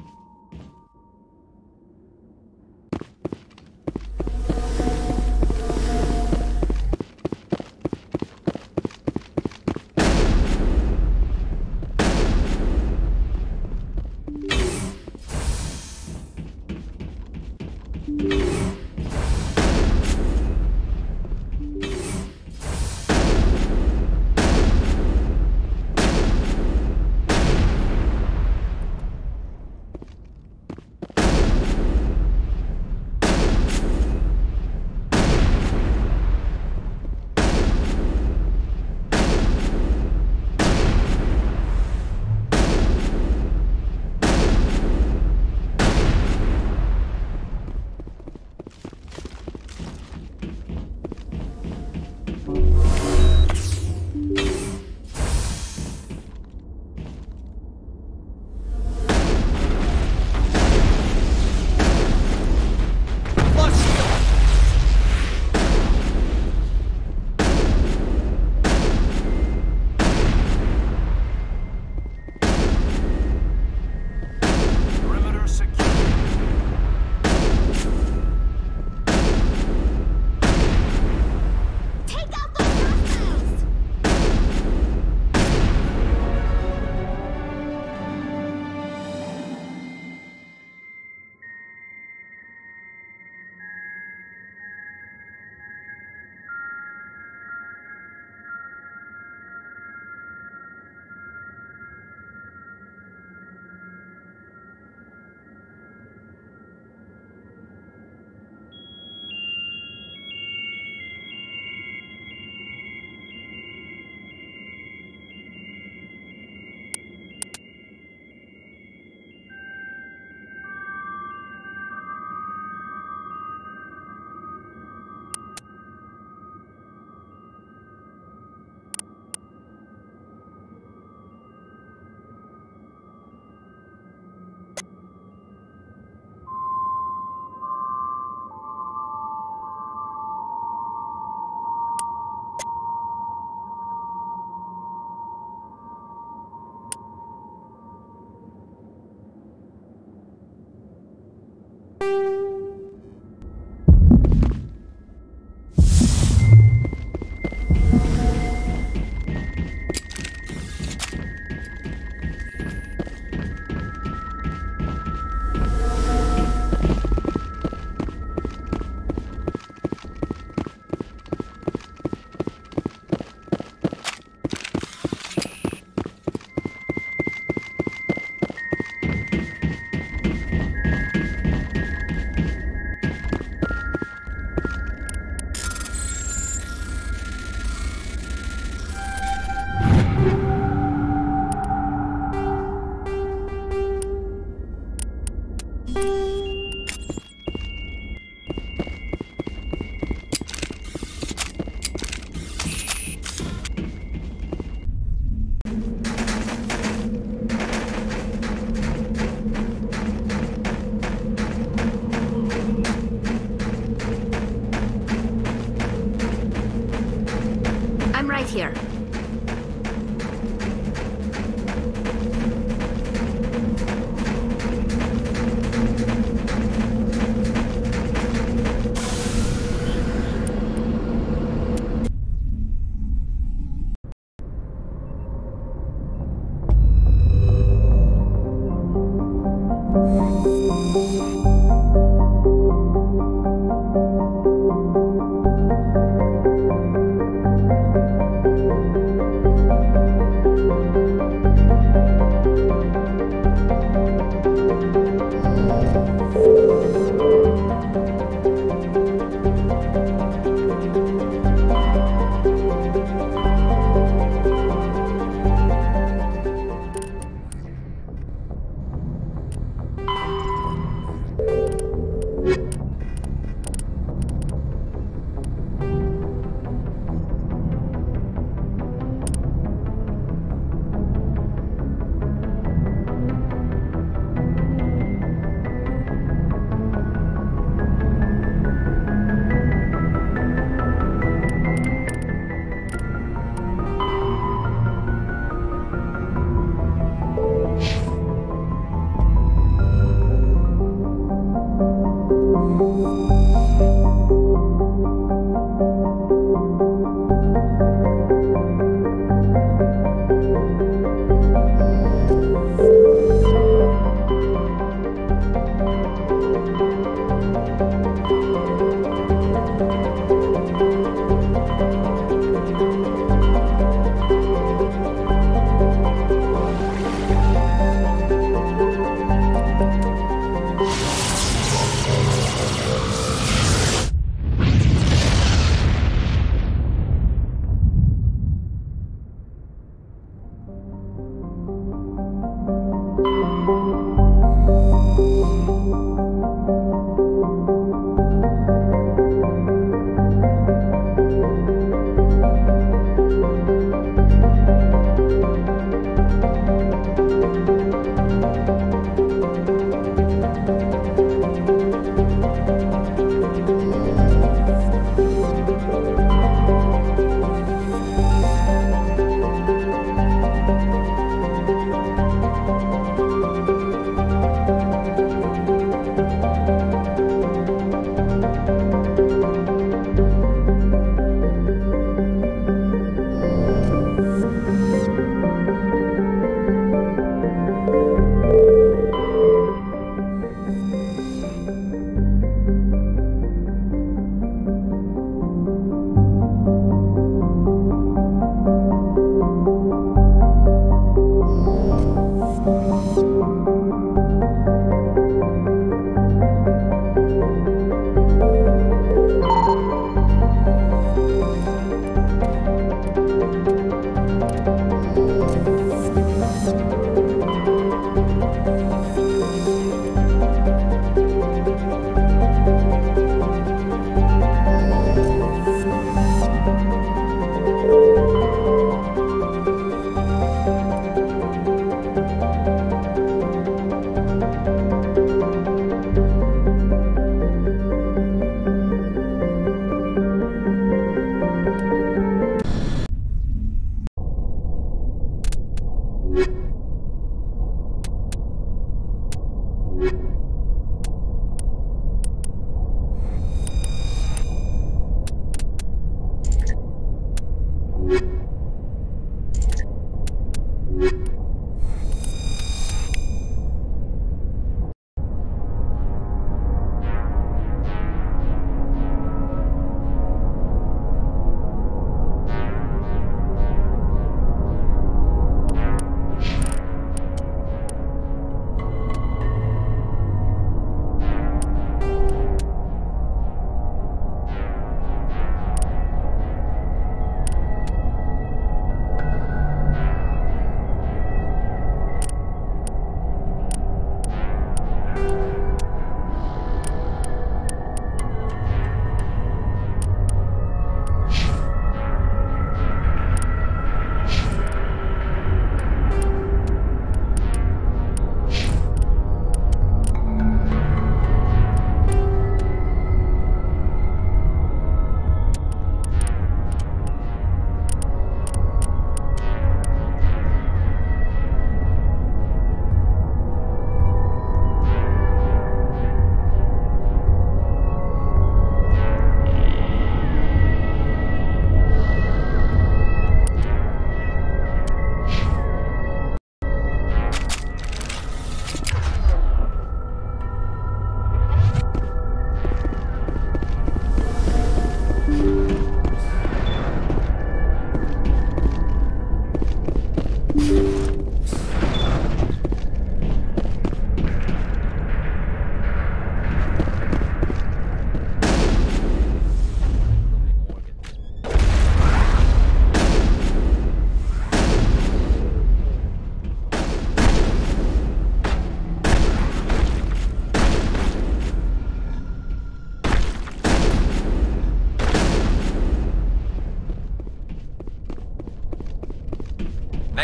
here.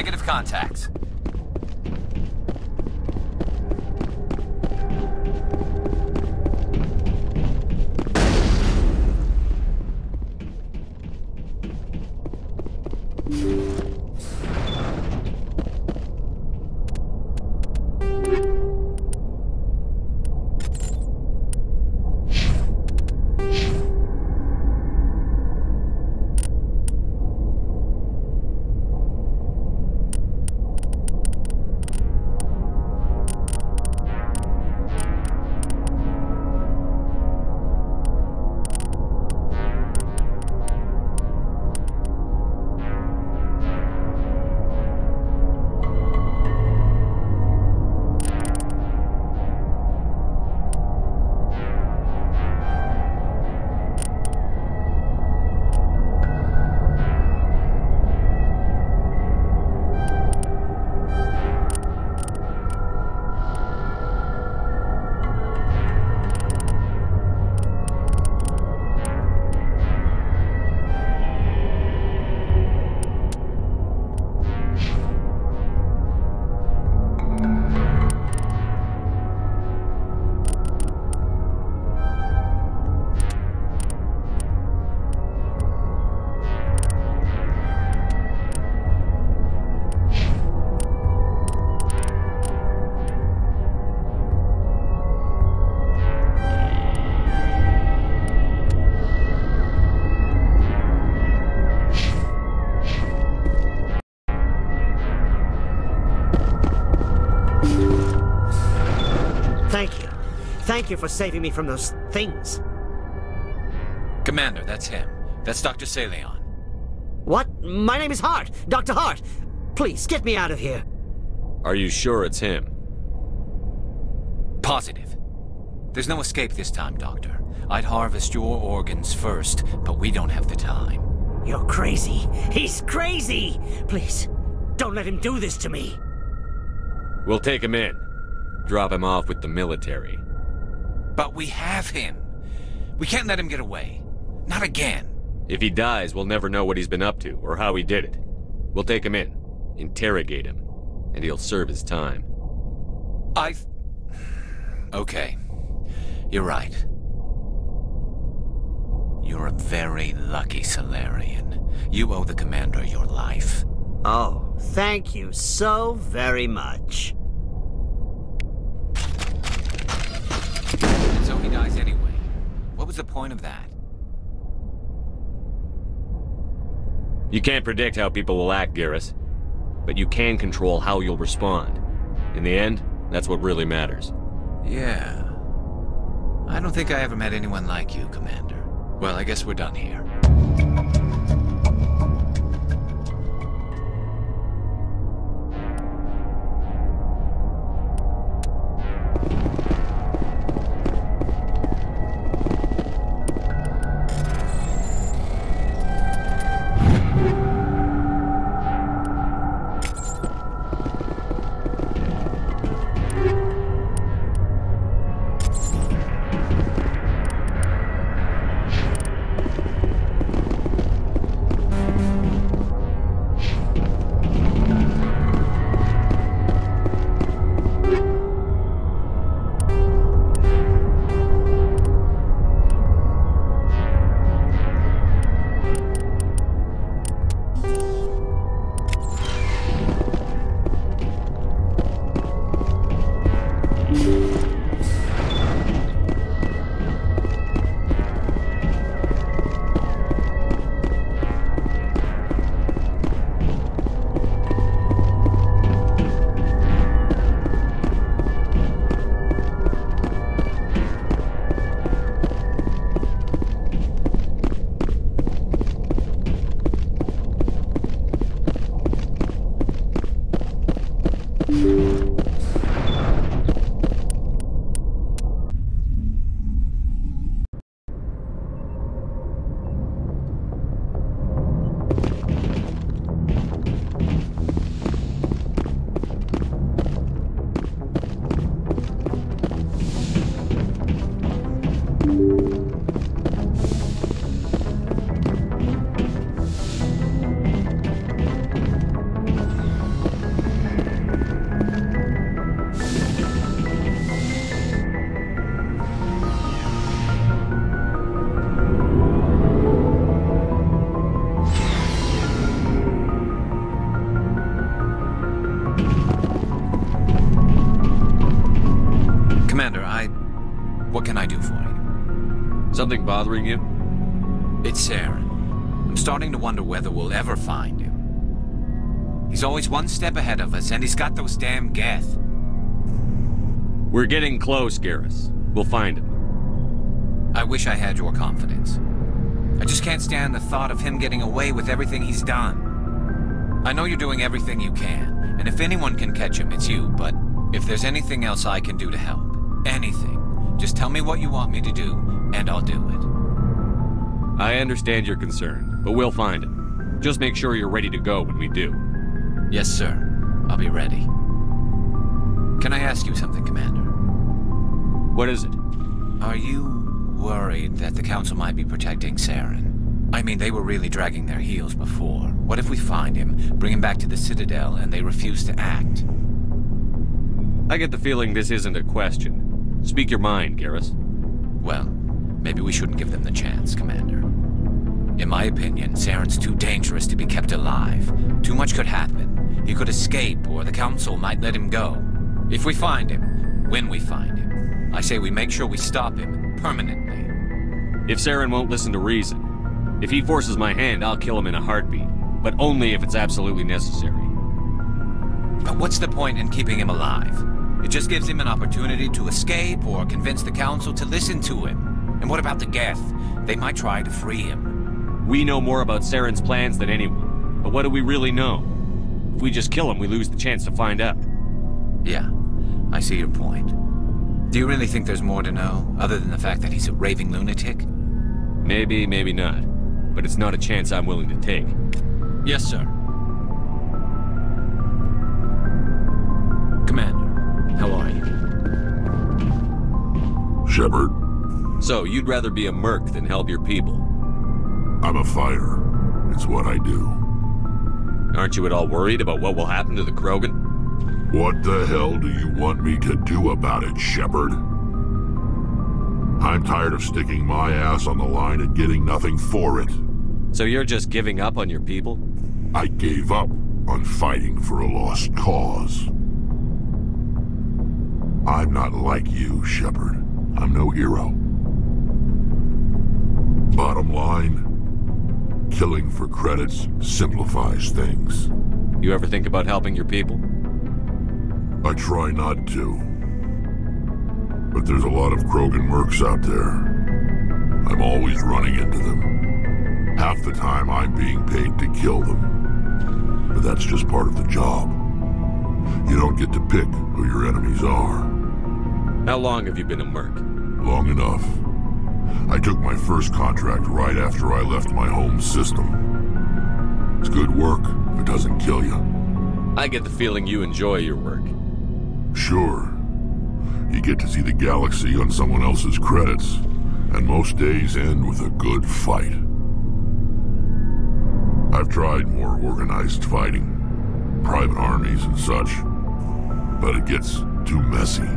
Negative contacts. Thank you for saving me from those things. Commander, that's him. That's Dr. Saleon. What? My name is Hart. Dr. Hart. Please, get me out of here. Are you sure it's him? Positive. There's no escape this time, Doctor. I'd harvest your organs first, but we don't have the time. You're crazy. He's crazy! Please, don't let him do this to me. We'll take him in. Drop him off with the military. But we have him. We can't let him get away. Not again. If he dies, we'll never know what he's been up to, or how he did it. We'll take him in, interrogate him, and he'll serve his time. Okay. You're right. You're a very lucky Solarian. You owe the Commander your life. Oh, thank you so very much. So he dies anyway. What was the point of that? You can't predict how people will act, Garrus. But you can control how you'll respond. In the end, that's what really matters. Yeah. I don't think I ever met anyone like you, Commander. Well, I guess we're done here. Commander, what can I do for you? Something bothering you? It's Saren. I'm starting to wonder whether we'll ever find him. He's always one step ahead of us, and he's got those damn Geth. We're getting close, Garrus. We'll find him. I wish I had your confidence. I just can't stand the thought of him getting away with everything he's done. I know you're doing everything you can, and if anyone can catch him, it's you, but if there's anything else I can do to help, anything, just tell me what you want me to do, and I'll do it. I understand your concern, but we'll find him. Just make sure you're ready to go when we do. Yes, sir. I'll be ready. Can I ask you something, Commander? What is it? Are you worried that the Council might be protecting Saren? I mean, they were really dragging their heels before. What if we find him, bring him back to the Citadel, and they refuse to act? I get the feeling this isn't a question. Speak your mind, Garrus. Well, maybe we shouldn't give them the chance, Commander. In my opinion, Saren's too dangerous to be kept alive. Too much could happen. He could escape, or the Council might let him go. If we find him, when we find him, I say we make sure we stop him permanently. If Saren won't listen to reason, if he forces my hand, I'll kill him in a heartbeat. But only if it's absolutely necessary. But what's the point in keeping him alive? It just gives him an opportunity to escape or convince the Council to listen to him. And what about the Geth? They might try to free him. We know more about Saren's plans than anyone. But what do we really know? If we just kill him, we lose the chance to find out. Yeah, I see your point. Do you really think there's more to know, other than the fact that he's a raving lunatic? Maybe, maybe not. But it's not a chance I'm willing to take. Yes, sir. Commander, how are you? Shepard. So, you'd rather be a merc than help your people? I'm a fighter. It's what I do. Aren't you at all worried about what will happen to the Krogan? What the hell do you want me to do about it, Shepard? I'm tired of sticking my ass on the line and getting nothing for it. So you're just giving up on your people? I gave up on fighting for a lost cause. I'm not like you, Shepard. I'm no hero. Bottom line, killing for credits simplifies things. You ever think about helping your people? I try not to. But there's a lot of Krogan mercs out there. I'm always running into them. Half the time I'm being paid to kill them. But that's just part of the job. You don't get to pick who your enemies are. How long have you been a merc? Long enough. I took my first contract right after I left my home system. It's good work if it doesn't kill you. I get the feeling you enjoy your work. Sure. You get to see the galaxy on someone else's credits, and most days end with a good fight. I've tried more organized fighting, private armies and such, but it gets too messy.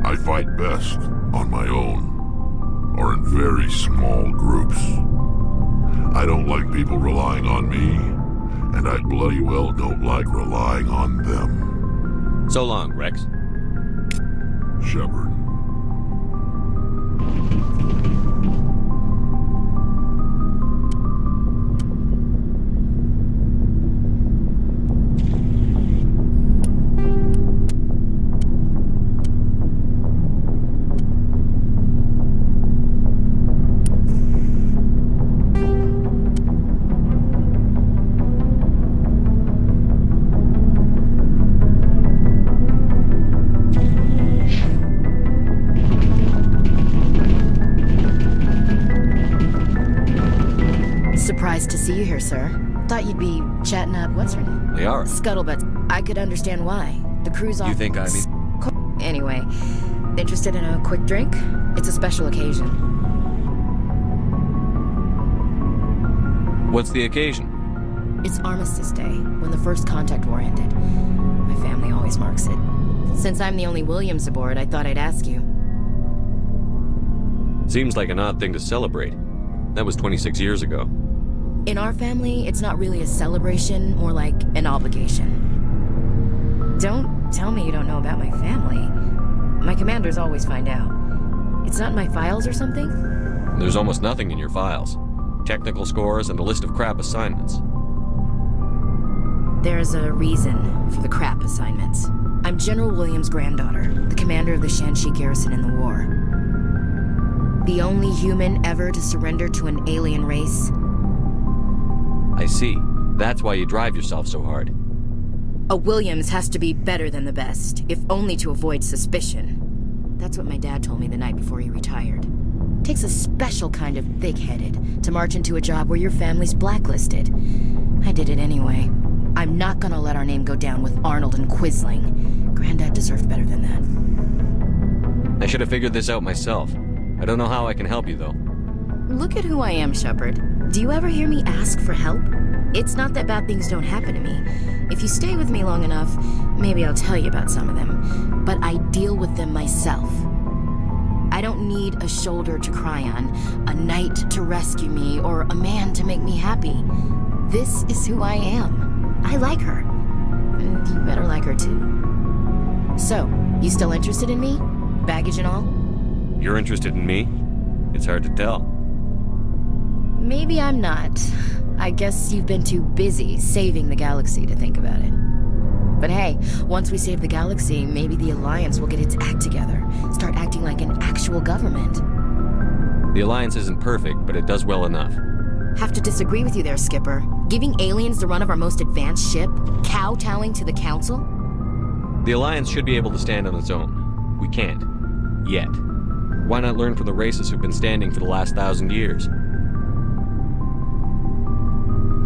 I fight best on my own, or in very small groups. I don't like people relying on me, and I bloody well don't like relying on them. So long, Rex. Shepard. Surprised to see you here, sir. Thought you'd be chatting up what's her name? Liara. Scuttlebutt. I could understand why. The crew's off. You think I mean... Anyway, interested in a quick drink? It's a special occasion. What's the occasion? It's Armistice Day, when the First Contact War ended. My family always marks it. Since I'm the only Williams aboard, I thought I'd ask you. Seems like an odd thing to celebrate. That was 26 years ago. In our family, it's not really a celebration, more like an obligation. Don't tell me you don't know about my family. My commanders always find out. It's not in my files or something? There's almost nothing in your files. Technical scores and a list of crap assignments. There's a reason for the crap assignments. I'm General Williams' granddaughter, the commander of the Shanxi garrison in the war. The only human ever to surrender to an alien race. I see. That's why you drive yourself so hard. A Williams has to be better than the best, if only to avoid suspicion. That's what my dad told me the night before he retired. Takes a special kind of thick-headed to march into a job where your family's blacklisted. I did it anyway. I'm not gonna let our name go down with Arnold and Quisling. Granddad deserved better than that. I should have figured this out myself. I don't know how I can help you, though. Look at who I am, Shepard. Do you ever hear me ask for help? It's not that bad things don't happen to me. If you stay with me long enough, maybe I'll tell you about some of them. But I deal with them myself. I don't need a shoulder to cry on, a knight to rescue me, or a man to make me happy. This is who I am. I like her. And you better like her too. So, you still interested in me? Baggage and all? You're interested in me? It's hard to tell. Maybe I'm not. I guess you've been too busy saving the galaxy to think about it. But hey, once we save the galaxy, maybe the Alliance will get its act together. Start acting like an actual government. The Alliance isn't perfect, but it does well enough. Have to disagree with you there, Skipper. Giving aliens the run of our most advanced ship? Kowtowing to the Council? The Alliance should be able to stand on its own. We can't. Yet. Why not learn from the races who've been standing for the last 1,000 years?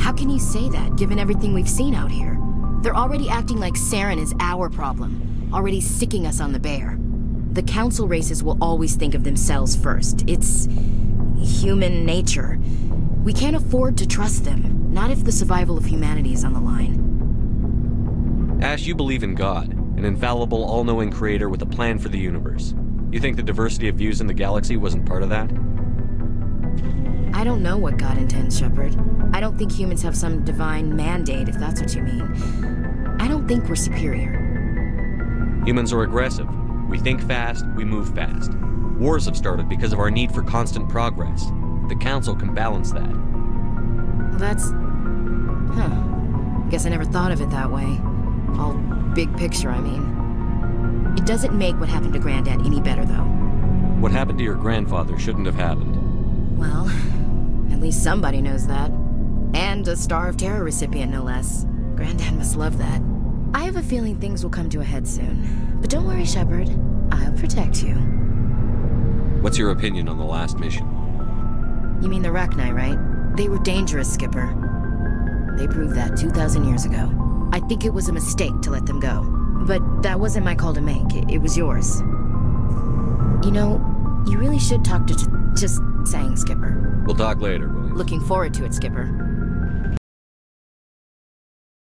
How can you say that, given everything we've seen out here? They're already acting like Saren is our problem, already sticking us on the bear. The Council races will always think of themselves first. It's human nature. We can't afford to trust them, not if the survival of humanity is on the line. Ash, you believe in God, an infallible, all-knowing creator with a plan for the universe. You think the diversity of views in the galaxy wasn't part of that? I don't know what God intends, Shepard. I don't think humans have some divine mandate, if that's what you mean. I don't think we're superior. Humans are aggressive. We think fast, we move fast. Wars have started because of our need for constant progress. The Council can balance that. Well, that's... Guess I never thought of it that way. All big picture, I mean. It doesn't make what happened to Granddad any better, though. What happened to your grandfather shouldn't have happened. Well, at least somebody knows that. And a Star of Terror recipient, no less. Granddad must love that. I have a feeling things will come to a head soon. But don't worry, Shepard. I'll protect you. What's your opinion on the last mission? You mean the Rachni, right? They were dangerous, Skipper. They proved that 2,000 years ago. I think it was a mistake to let them go. But that wasn't my call to make. It was yours. You know, you really should talk to... Just saying, Skipper. We'll talk later, Williams. Looking forward to it, Skipper.